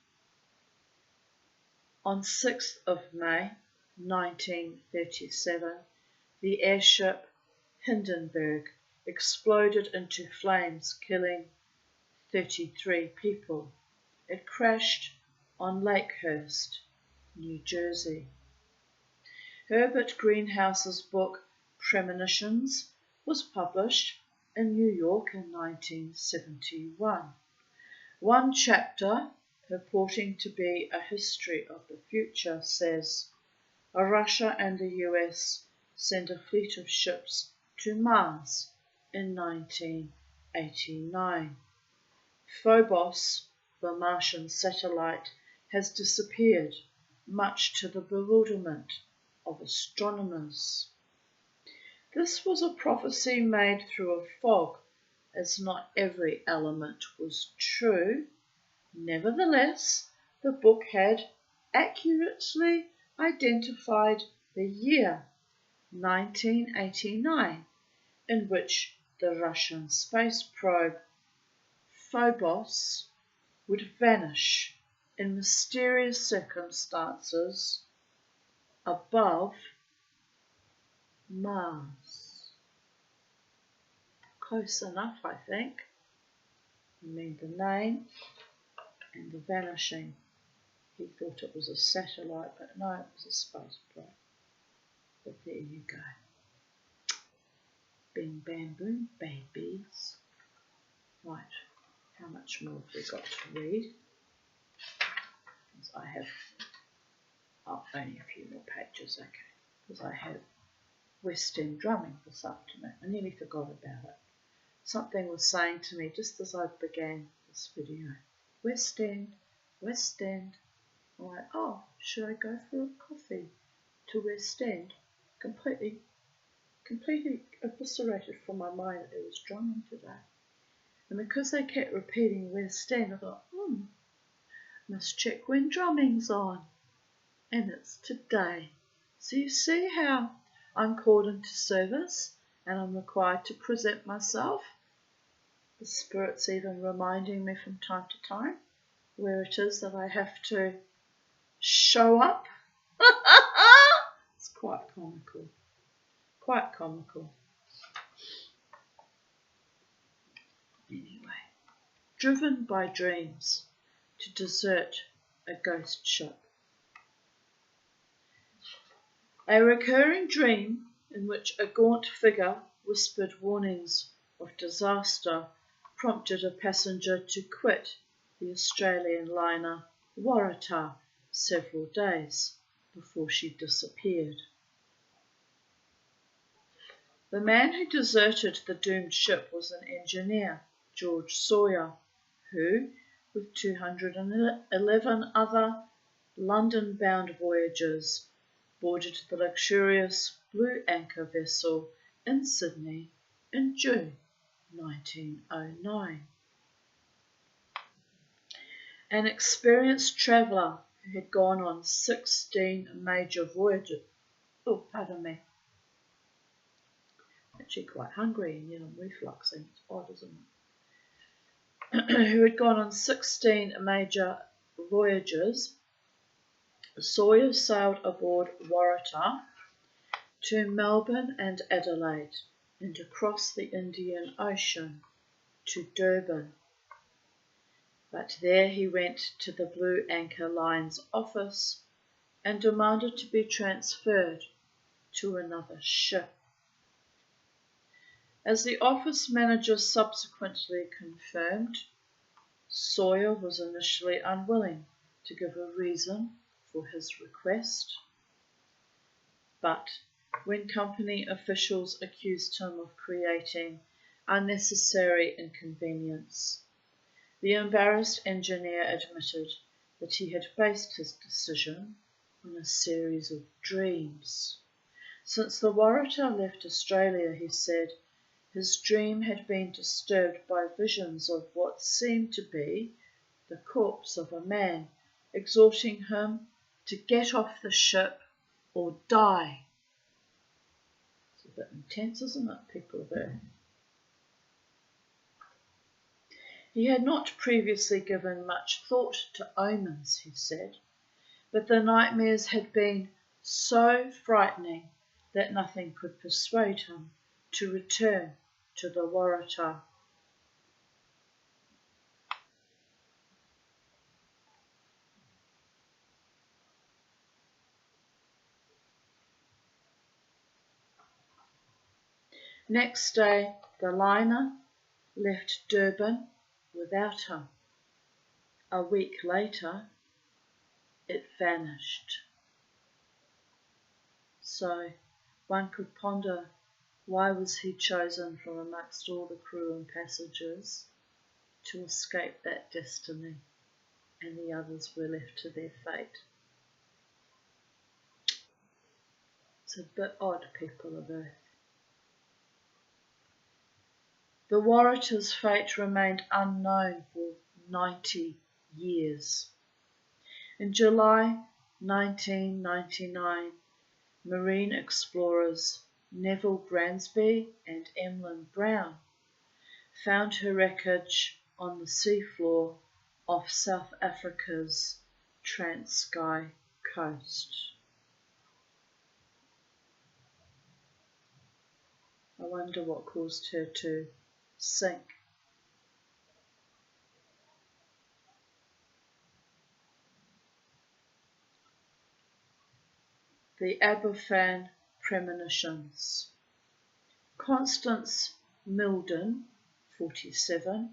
On 6th of May 1937, the airship Hindenburg exploded into flames, killing 33 people. It crashed on Lakehurst, New Jersey. Herbert Greenhouse's book Premonitions was published in New York in 1971. One chapter, purporting to be a history of the future, says, Russia and the US send a fleet of ships to Mars in 1989. Phobos, the Martian satellite, has disappeared, much to the bewilderment of astronomers. This was a prophecy made through a fog, as not every element was true. Nevertheless, the book had accurately identified the year 1989, in which the Russian space probe Phobos would vanish in mysterious circumstances above Mars. Close enough, I think. I mean the name and the vanishing. He thought it was a satellite, but no, it was a space probe. But there you go. Bing, bam, boom, babies. Right, how much more have we got to read? Because I have, only a few more pages, okay. Because I have West End drumming this afternoon. I nearly forgot about it. Something was saying to me just as I began this video, West End, West End. I'm like, oh, should I go for a coffee to West End? Completely eviscerated from my mind that there was drumming today. And because they kept repeating West End, I thought, must check when drumming's on. And it's today. So you see how I'm called into service and I'm required to present myself. The Spirit's even reminding me from time to time where it is that I have to show up. It's quite comical. Quite comical. Anyway, driven by dreams to desert a ghost ship. A recurring dream in which a gaunt figure whispered warnings of disaster prompted a passenger to quit the Australian liner Waratah several days before she disappeared. The man who deserted the doomed ship was an engineer, George Sawyer, who, with 211 other London-bound voyagers, boarded the luxurious Blue Anchor vessel in Sydney in June 1909. An experienced traveller who had gone on 16 major voyages. Actually quite hungry and yet I'm refluxing. It's odd, isn't it? Who had gone on 16 major voyages, Sawyer sailed aboard Waratah to Melbourne and Adelaide and across the Indian Ocean to Durban. But there he went to the Blue Anchor Line's office and demanded to be transferred to another ship. As the office manager subsequently confirmed, Sawyer was initially unwilling to give a reason for his request, but when company officials accused him of creating unnecessary inconvenience, the embarrassed engineer admitted that he had based his decision on a series of dreams. Since the Waratah left Australia, he said, his dream had been disturbed by visions of what seemed to be the corpse of a man, exhorting him to get off the ship or die. It's a bit intense, isn't it, people of Earth? He had not previously given much thought to omens, he said, but the nightmares had been so frightening that nothing could persuade him to return to the Waratah. Next day, the liner left Durban without him. A week later, it vanished. So one could ponder, why was he chosen from amongst all the crew and passengers to escape that destiny, and the others were left to their fate? It's a bit odd, people of Earth. The Waratah's fate remained unknown for 90 years. In July 1999, marine explorers Neville Bransby and Emlyn Brown found her wreckage on the seafloor off South Africa's Transkei coast. I wonder what caused her to sink. The Aberfan Premonitions. Constance Milden, 47,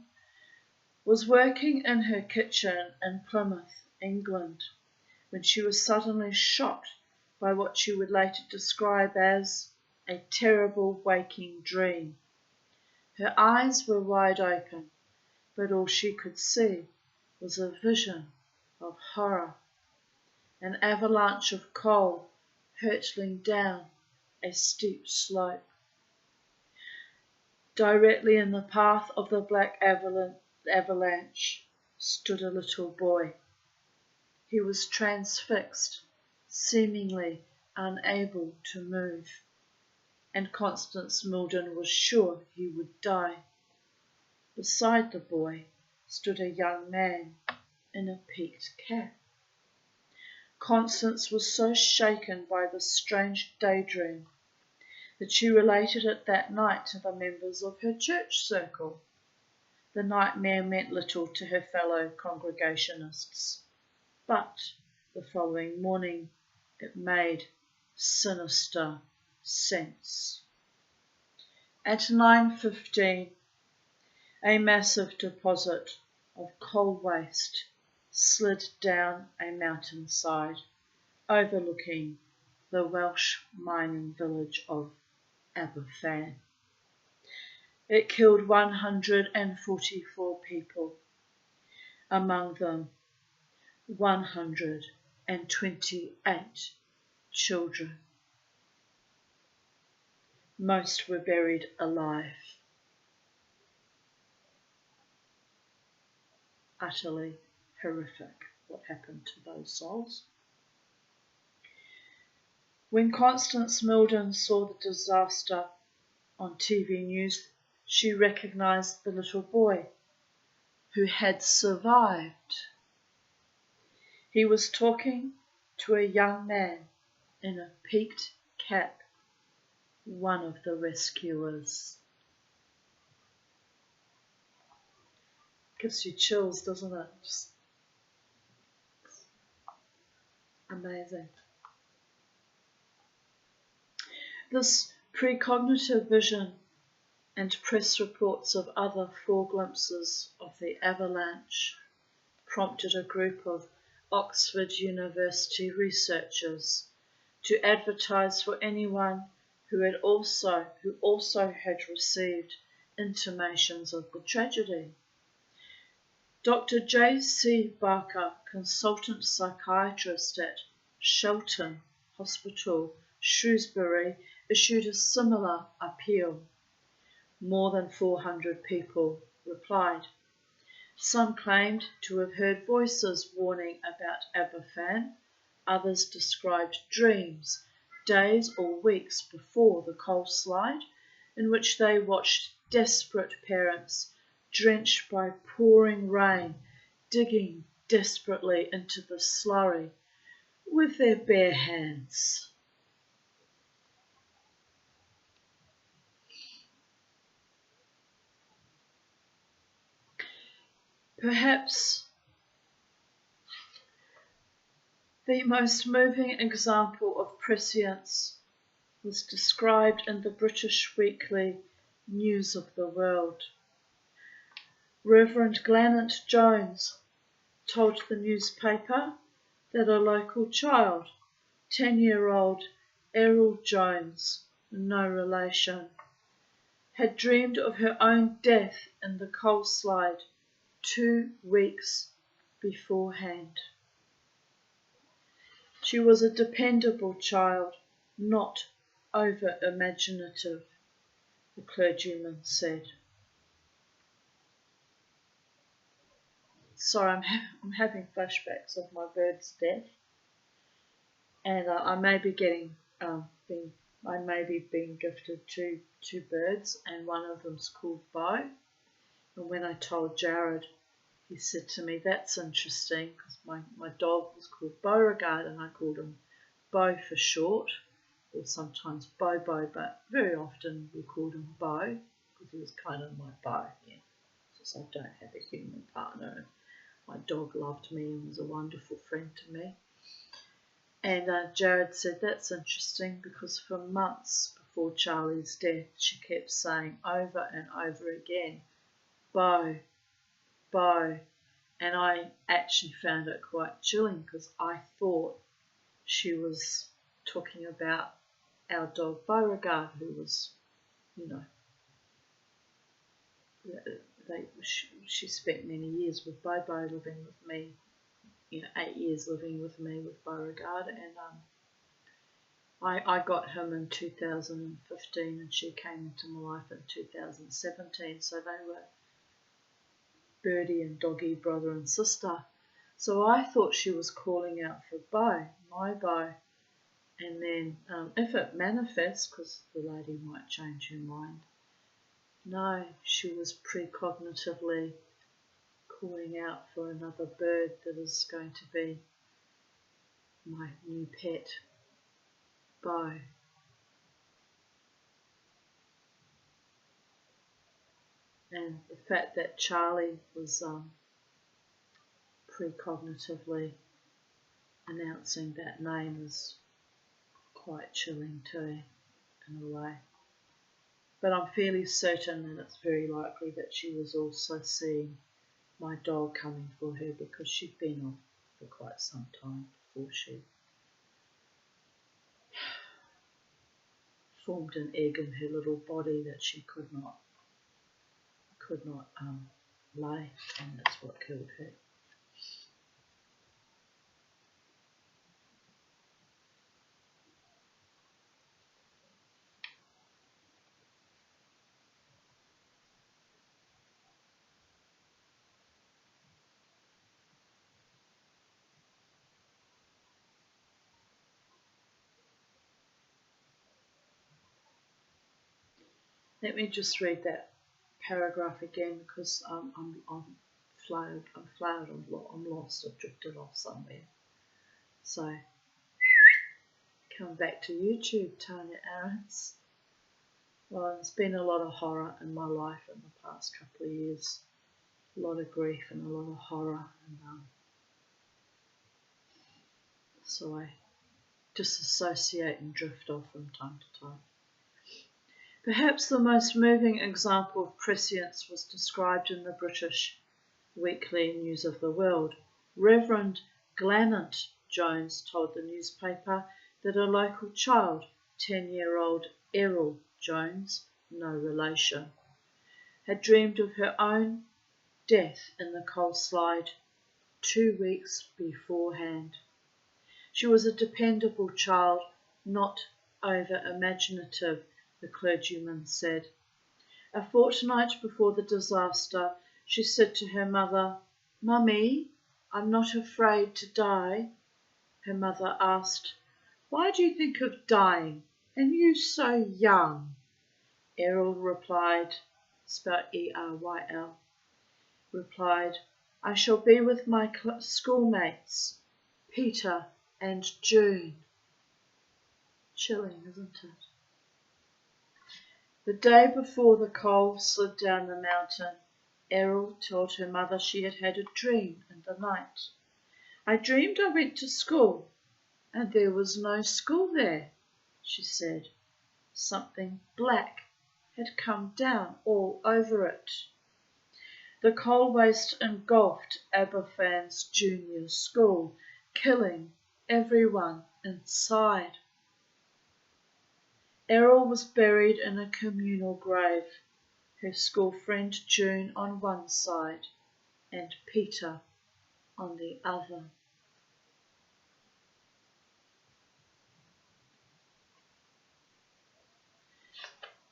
was working in her kitchen in Plymouth, England, when she was suddenly shocked by what she would later describe as a terrible waking dream. Her eyes were wide open, but all she could see was a vision of horror, an avalanche of coal hurtling down a steep slope. Directly in the path of the black avalanche stood a little boy. He was transfixed, seemingly unable to move, and Constance Milden was sure he would die. Beside the boy stood a young man in a peaked cap. Constance was so shaken by this strange daydream that she related it that night to the members of her church circle. The nightmare meant little to her fellow Congregationists, but the following morning it made sinister sense. At 9:15, a massive deposit of coal waste slid down a mountainside overlooking the Welsh mining village of Aberfan. It killed 144 people, among them 128 children. Most were buried alive. Utterly horrific what happened to those souls. When Constance Milden saw the disaster on TV news, she recognised the little boy who had survived. He was talking to a young man in a peaked cap, one of the rescuers. Gives you chills, doesn't it? Just amazing. This precognitive vision and press reports of other fore glimpses of the avalanche prompted a group of Oxford University researchers to advertise for anyone who also had received intimations of the tragedy. Dr. J.C. Barker, consultant psychiatrist at Shelton Hospital, Shrewsbury, issued a similar appeal. More than 400 people replied. Some claimed to have heard voices warning about Aberfan. Others described dreams, days or weeks before the coal slide, in which they watched desperate parents, drenched by pouring rain, digging desperately into the slurry with their bare hands. Perhaps the most moving example of prescience was described in the British weekly News of the World. Reverend Glanant Jones told the newspaper that a local child, 10-year-old Errol Jones, no relation, had dreamed of her own death in the coal slide 2 weeks beforehand. She was a dependable child, not over-imaginative, the clergyman said. sorry, I'm having flashbacks of my bird's death, and I may be being gifted two birds, and one of them's called Bo. And when I told Jared, he said to me, "That's interesting," because my dog was called Beauregard, and I called him Bo for short, or sometimes Bobo, but very often we called him Bo because he was kind of my Bo. Yeah, since I don't have a human partner. My dog loved me and was a wonderful friend to me. And Jared said, "That's interesting," because for months before Charlie's death, she kept saying over and over again, "Bo, Bo." And I actually found it quite chilling because I thought she was talking about our dog Beauregard, who was, you know, she spent many years with Bobo living with me, 8 years living with me with Beauregard, and I got him in 2015 and she came into my life in 2017, so they were Birdie and Doggy, brother and sister. So I thought she was calling out for Bo, my Bo. And then if it manifests, because the lady might change her mind, no, she was precognitively calling out for another bird that is going to be my new pet, Bo. And the fact that Charlie was precognitively announcing that name is quite chilling too, in a way. But I'm fairly certain that it's very likely that she was also seeing my dog coming for her, because she'd been off for quite some time before she formed an egg in her little body that she could not lay, and that's what killed her. Let me just read that paragraph again, because I'm flowered, I'm lost, I've drifted off somewhere. So come back to YouTube, Tanya Aarons. Well, there's been a lot of horror in my life in the past couple of years. A lot of grief and a lot of horror, and so I disassociate and drift off from time to time. Perhaps the most moving example of prescience was described in the British Weekly News of the World. Reverend Glanant Jones told the newspaper that a local child, 10-year-old Errol Jones, no relation, had dreamed of her own death in the coal slide 2 weeks beforehand. She was a dependable child, not over-imaginative, the clergyman said. A fortnight before the disaster, she said to her mother, "Mummy, I'm not afraid to die." Her mother asked, "Why do you think of dying, and you so young?" Errol replied, spelled E-R-Y-L, replied, "I shall be with my schoolmates, Peter and June." Chilling, isn't it? The day before the coal slid down the mountain, Errol told her mother she had had a dream in the night. "I dreamed I went to school, and there was no school there," she said. Something black had come down all over it. The coal waste engulfed Aberfans Junior School, killing everyone inside. Errol was buried in a communal grave, her school friend June on one side and Peter on the other.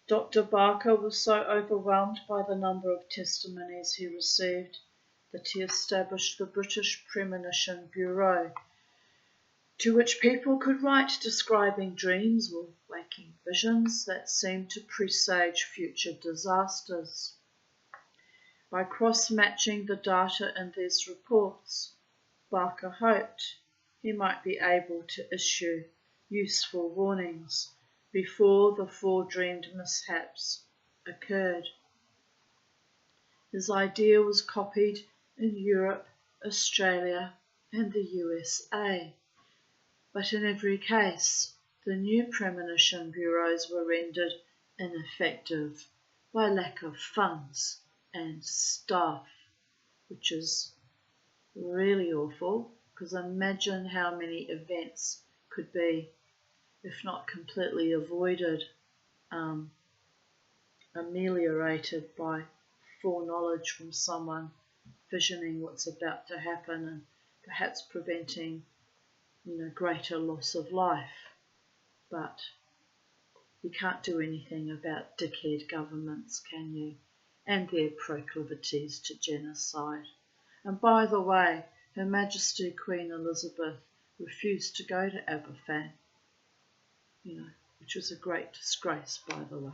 Dr. Barker was so overwhelmed by the number of testimonies he received that he established the British Premonition Bureau, to which people could write describing dreams or waking visions that seemed to presage future disasters. By cross-matching the data in these reports, Barker hoped he might be able to issue useful warnings before the foredreamed mishaps occurred. His idea was copied in Europe, Australia, and the USA. But in every case, the new premonition bureaus were rendered ineffective by lack of funds and staff, which is really awful, because imagine how many events could be, if not completely avoided, ameliorated by foreknowledge from someone visioning what's about to happen and perhaps preventing greater loss of life. But you can't do anything about dickhead governments, can you? And their proclivities to genocide. And by the way, Her Majesty Queen Elizabeth refused to go to Aberfan, which was a great disgrace, by the way.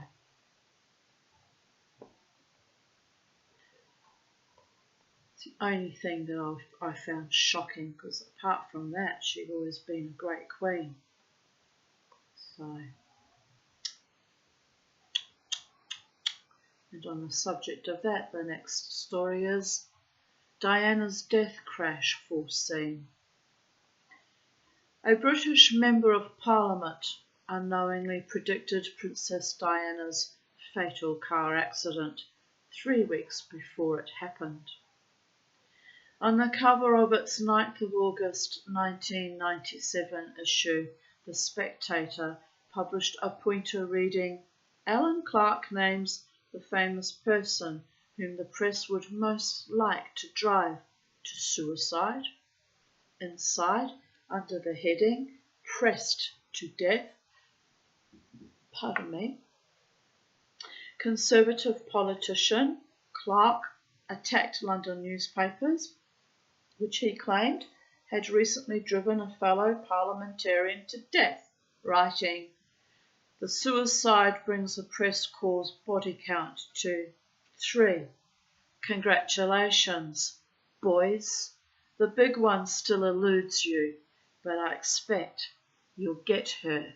It's the only thing that I found shocking, because apart from that, she'd always been a great queen. So, and on the subject of that, the next story is Diana's death crash foreseen. A British Member of Parliament unknowingly predicted Princess Diana's fatal car accident 3 weeks before it happened. On the cover of its 9th of August 1997 issue, The Spectator published a pointer reading, "Alan Clark names the famous person whom the press would most like to drive to suicide." Inside, under the heading, "Pressed to Death," Conservative politician Clark attacked London newspapers, which he claimed had recently driven a fellow parliamentarian to death, writing, "The suicide brings the press corps' body count to 3. Congratulations, boys. The big one still eludes you, but I expect you'll get her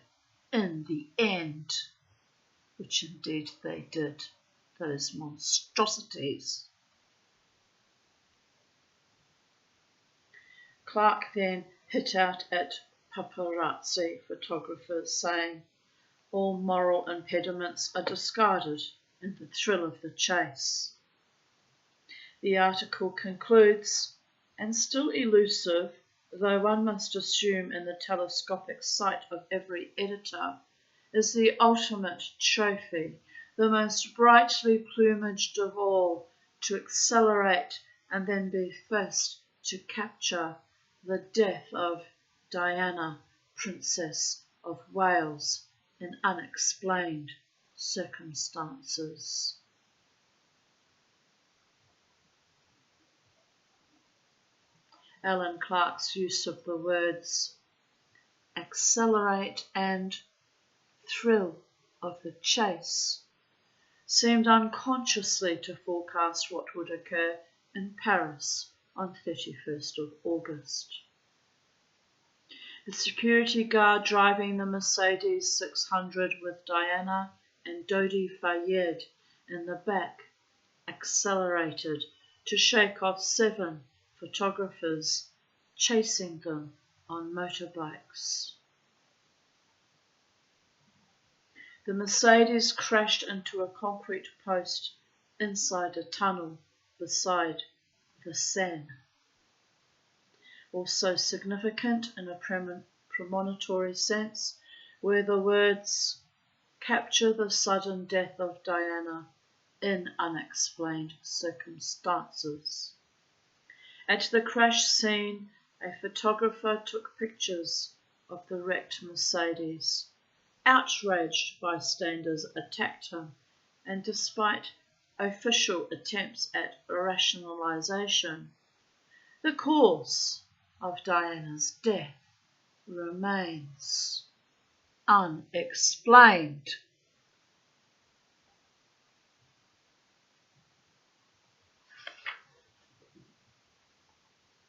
in the end." Which indeed they did, those monstrosities. Clark then hit out at paparazzi photographers, saying, "All moral impediments are discarded in the thrill of the chase." The article concludes, and still elusive, though one must assume in the telescopic sight of every editor, is the ultimate trophy, the most brightly plumaged of all, to accelerate and then be first to capture the death of Diana, Princess of Wales, in unexplained circumstances. Alan Clark's use of the words accelerate and thrill of the chase seemed unconsciously to forecast what would occur in Paris on 31st of August. The security guard driving the Mercedes 600 with Diana and Dodi Fayed in the back accelerated to shake off 7 photographers chasing them on motorbikes. The Mercedes crashed into a concrete post inside a tunnel beside the Seine. Also significant in a premonitory sense were the words, "Capture the sudden death of Diana in unexplained circumstances." At the crash scene, a photographer took pictures of the wrecked Mercedes. Outraged bystanders attacked him, and despite official attempts at rationalisation, the cause of Diana's death remains unexplained.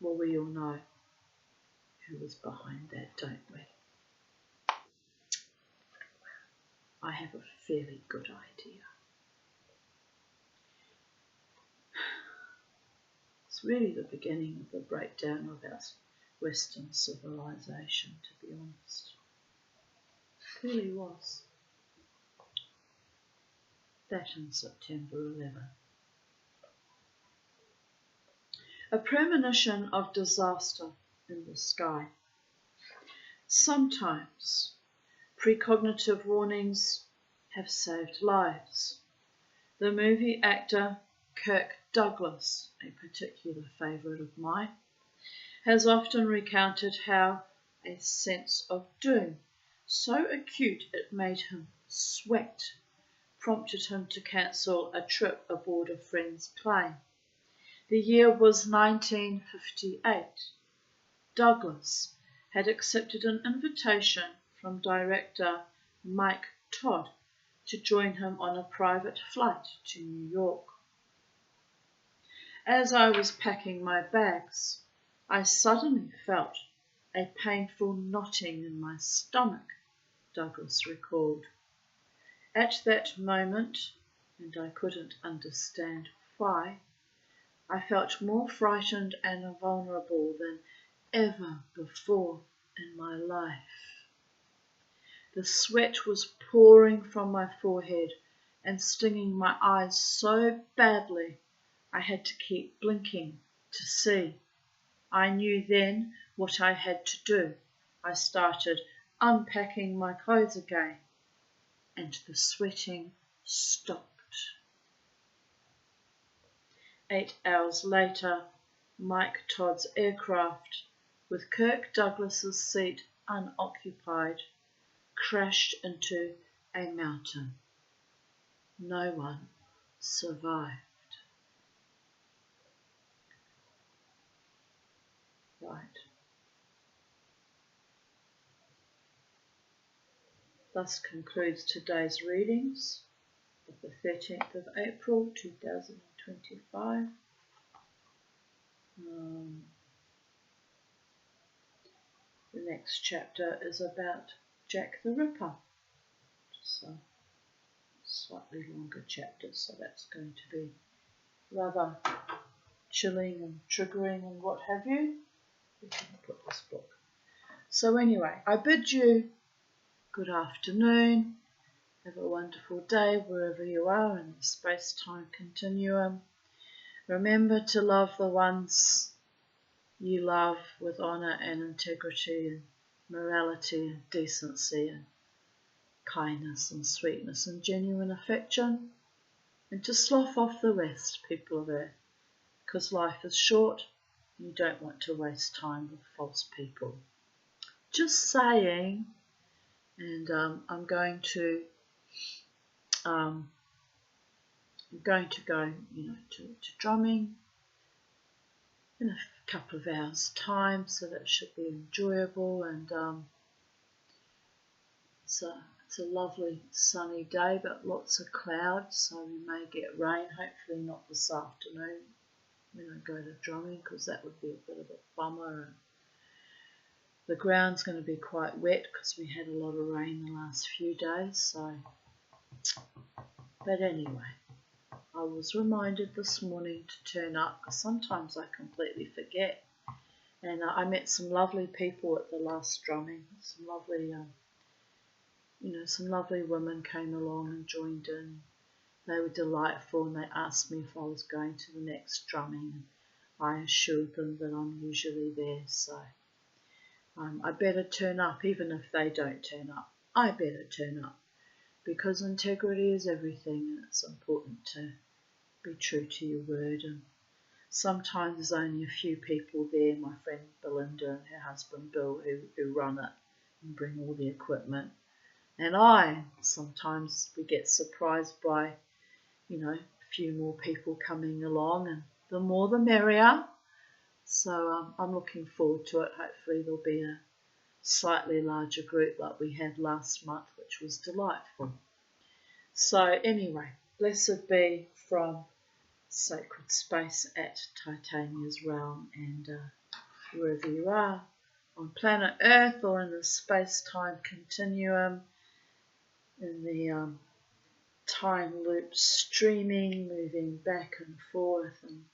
Well, we all know who was behind that, don't we? I have a fairly good idea. It's really the beginning of the breakdown of our Western civilization, to be honest. It really was. That in September 11. A premonition of disaster in the sky. Sometimes precognitive warnings have saved lives. The movie actor Kirk Douglas, a particular favourite of mine, has often recounted how a sense of doom, so acute it made him sweat, prompted him to cancel a trip aboard a friend's plane. The year was 1958. Douglas had accepted an invitation from director Mike Todd to join him on a private flight to New York. As I was packing my bags, I suddenly felt a painful knotting in my stomach, Douglas recalled. At that moment, and I couldn't understand why, I felt more frightened and vulnerable than ever before in my life. The sweat was pouring from my forehead and stinging my eyes so badly I had to keep blinking to see. I knew then what I had to do. I started unpacking my clothes again, and the sweating stopped. 8 hours later, Mike Todd's aircraft, with Kirk Douglas's seat unoccupied, crashed into a mountain. No one survived. Right. Thus concludes today's readings of the 13th of April 2025. The next chapter is about Jack the Ripper. Just a slightly longer chapter, so that's going to be rather chilling and triggering and what have you. We can put this book. So anyway, I bid you good afternoon. Have a wonderful day wherever you are in the space-time continuum. Remember to love the ones you love with honour and integrity and morality and decency and kindness and sweetness and genuine affection, and to slough off the rest, people of Earth, because life is short and you don't want to waste time with false people. Just saying. And I'm going to go, to drumming in a couple of hours' time, so that should be enjoyable. And it's a lovely sunny day, but lots of clouds, so we may get rain. Hopefully not this afternoon when I go to drumming, because that would be a bit of a bummer. And the ground's going to be quite wet because we had a lot of rain the last few days. So, but anyway, I was reminded this morning to turn up, because sometimes I completely forget. And I met some lovely people at the last drumming. Some lovely women came along and joined in. They were delightful, and they asked me if I was going to the next drumming. I assured them that I'm usually there, so I better turn up, even if they don't turn up. I better turn up, because integrity is everything, and it's important to be true to your word. And sometimes there's only a few people there, my friend Belinda and her husband Bill, who run it and bring all the equipment. And sometimes we get surprised by, few more people coming along, and the more the merrier. So I'm looking forward to it. Hopefully there'll be a slightly larger group like we had last month, which was delightful. So anyway, blessed be from sacred space at Titania's realm, and wherever you are on planet Earth or in the space-time continuum, in the time loop streaming, moving back and forth in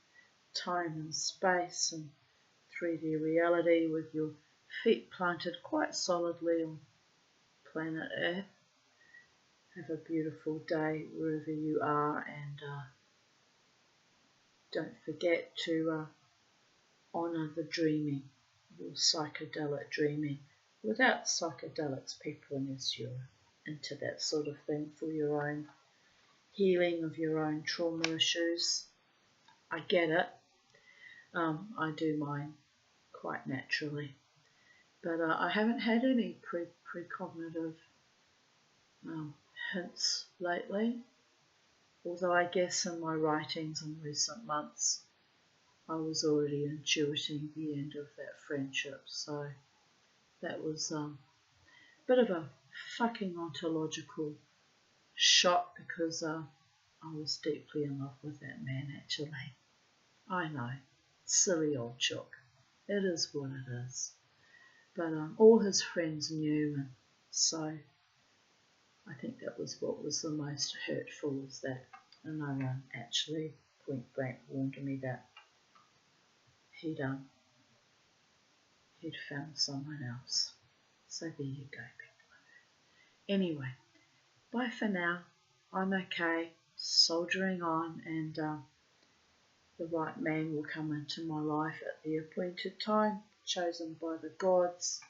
time and space and 3D reality with your feet planted quite solidly on planet Earth. Have a beautiful day wherever you are, and don't forget to honour the dreaming, your psychedelic dreaming. Without psychedelics, people, unless you're into that sort of thing for your own healing of your own trauma issues. I get it. I do mine quite naturally. But I haven't had any precognitive hints lately, although I guess in my writings in recent months I was already intuiting the end of that friendship, so that was a bit of a fucking ontological shock, because I was deeply in love with that man actually. I know, silly old chook. It is what it is. But all his friends knew, and so I think that was what was the most hurtful, was that no one actually point blank warned me that he'd found someone else. So there you go, people. Anyway, bye for now. I'm okay, soldiering on, and the right man will come into my life at the appointed time, chosen by the gods.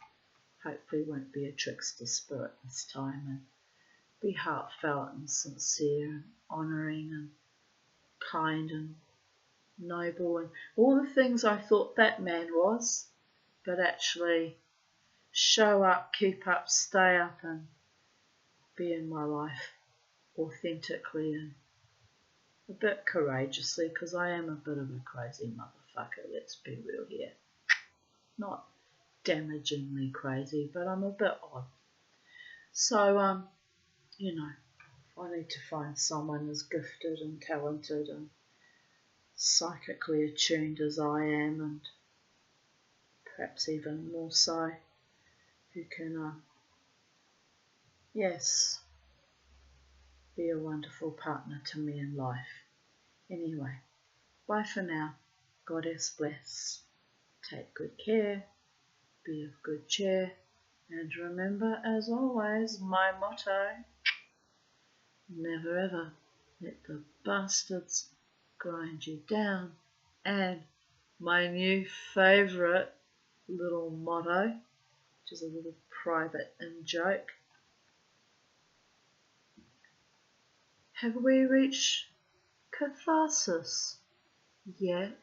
Hopefully won't be a trickster spirit this time, and be heartfelt and sincere and honouring and kind and noble and all the things I thought that man was, but actually show up, keep up, stay up, and be in my life authentically and a bit courageously, because I am a bit of a crazy motherfucker, let's be real here. Not damagingly crazy, but I'm a bit odd. So, you know, I need to find someone as gifted and talented and psychically attuned as I am, and perhaps even more so, who can, yes, be a wonderful partner to me in life. Anyway, bye for now. Goddess bless. Take good care. Be of good cheer. And remember, as always, my motto: never ever let the bastards grind you down. And my new favourite little motto, which is a little private in-joke: have we reached catharsis yet?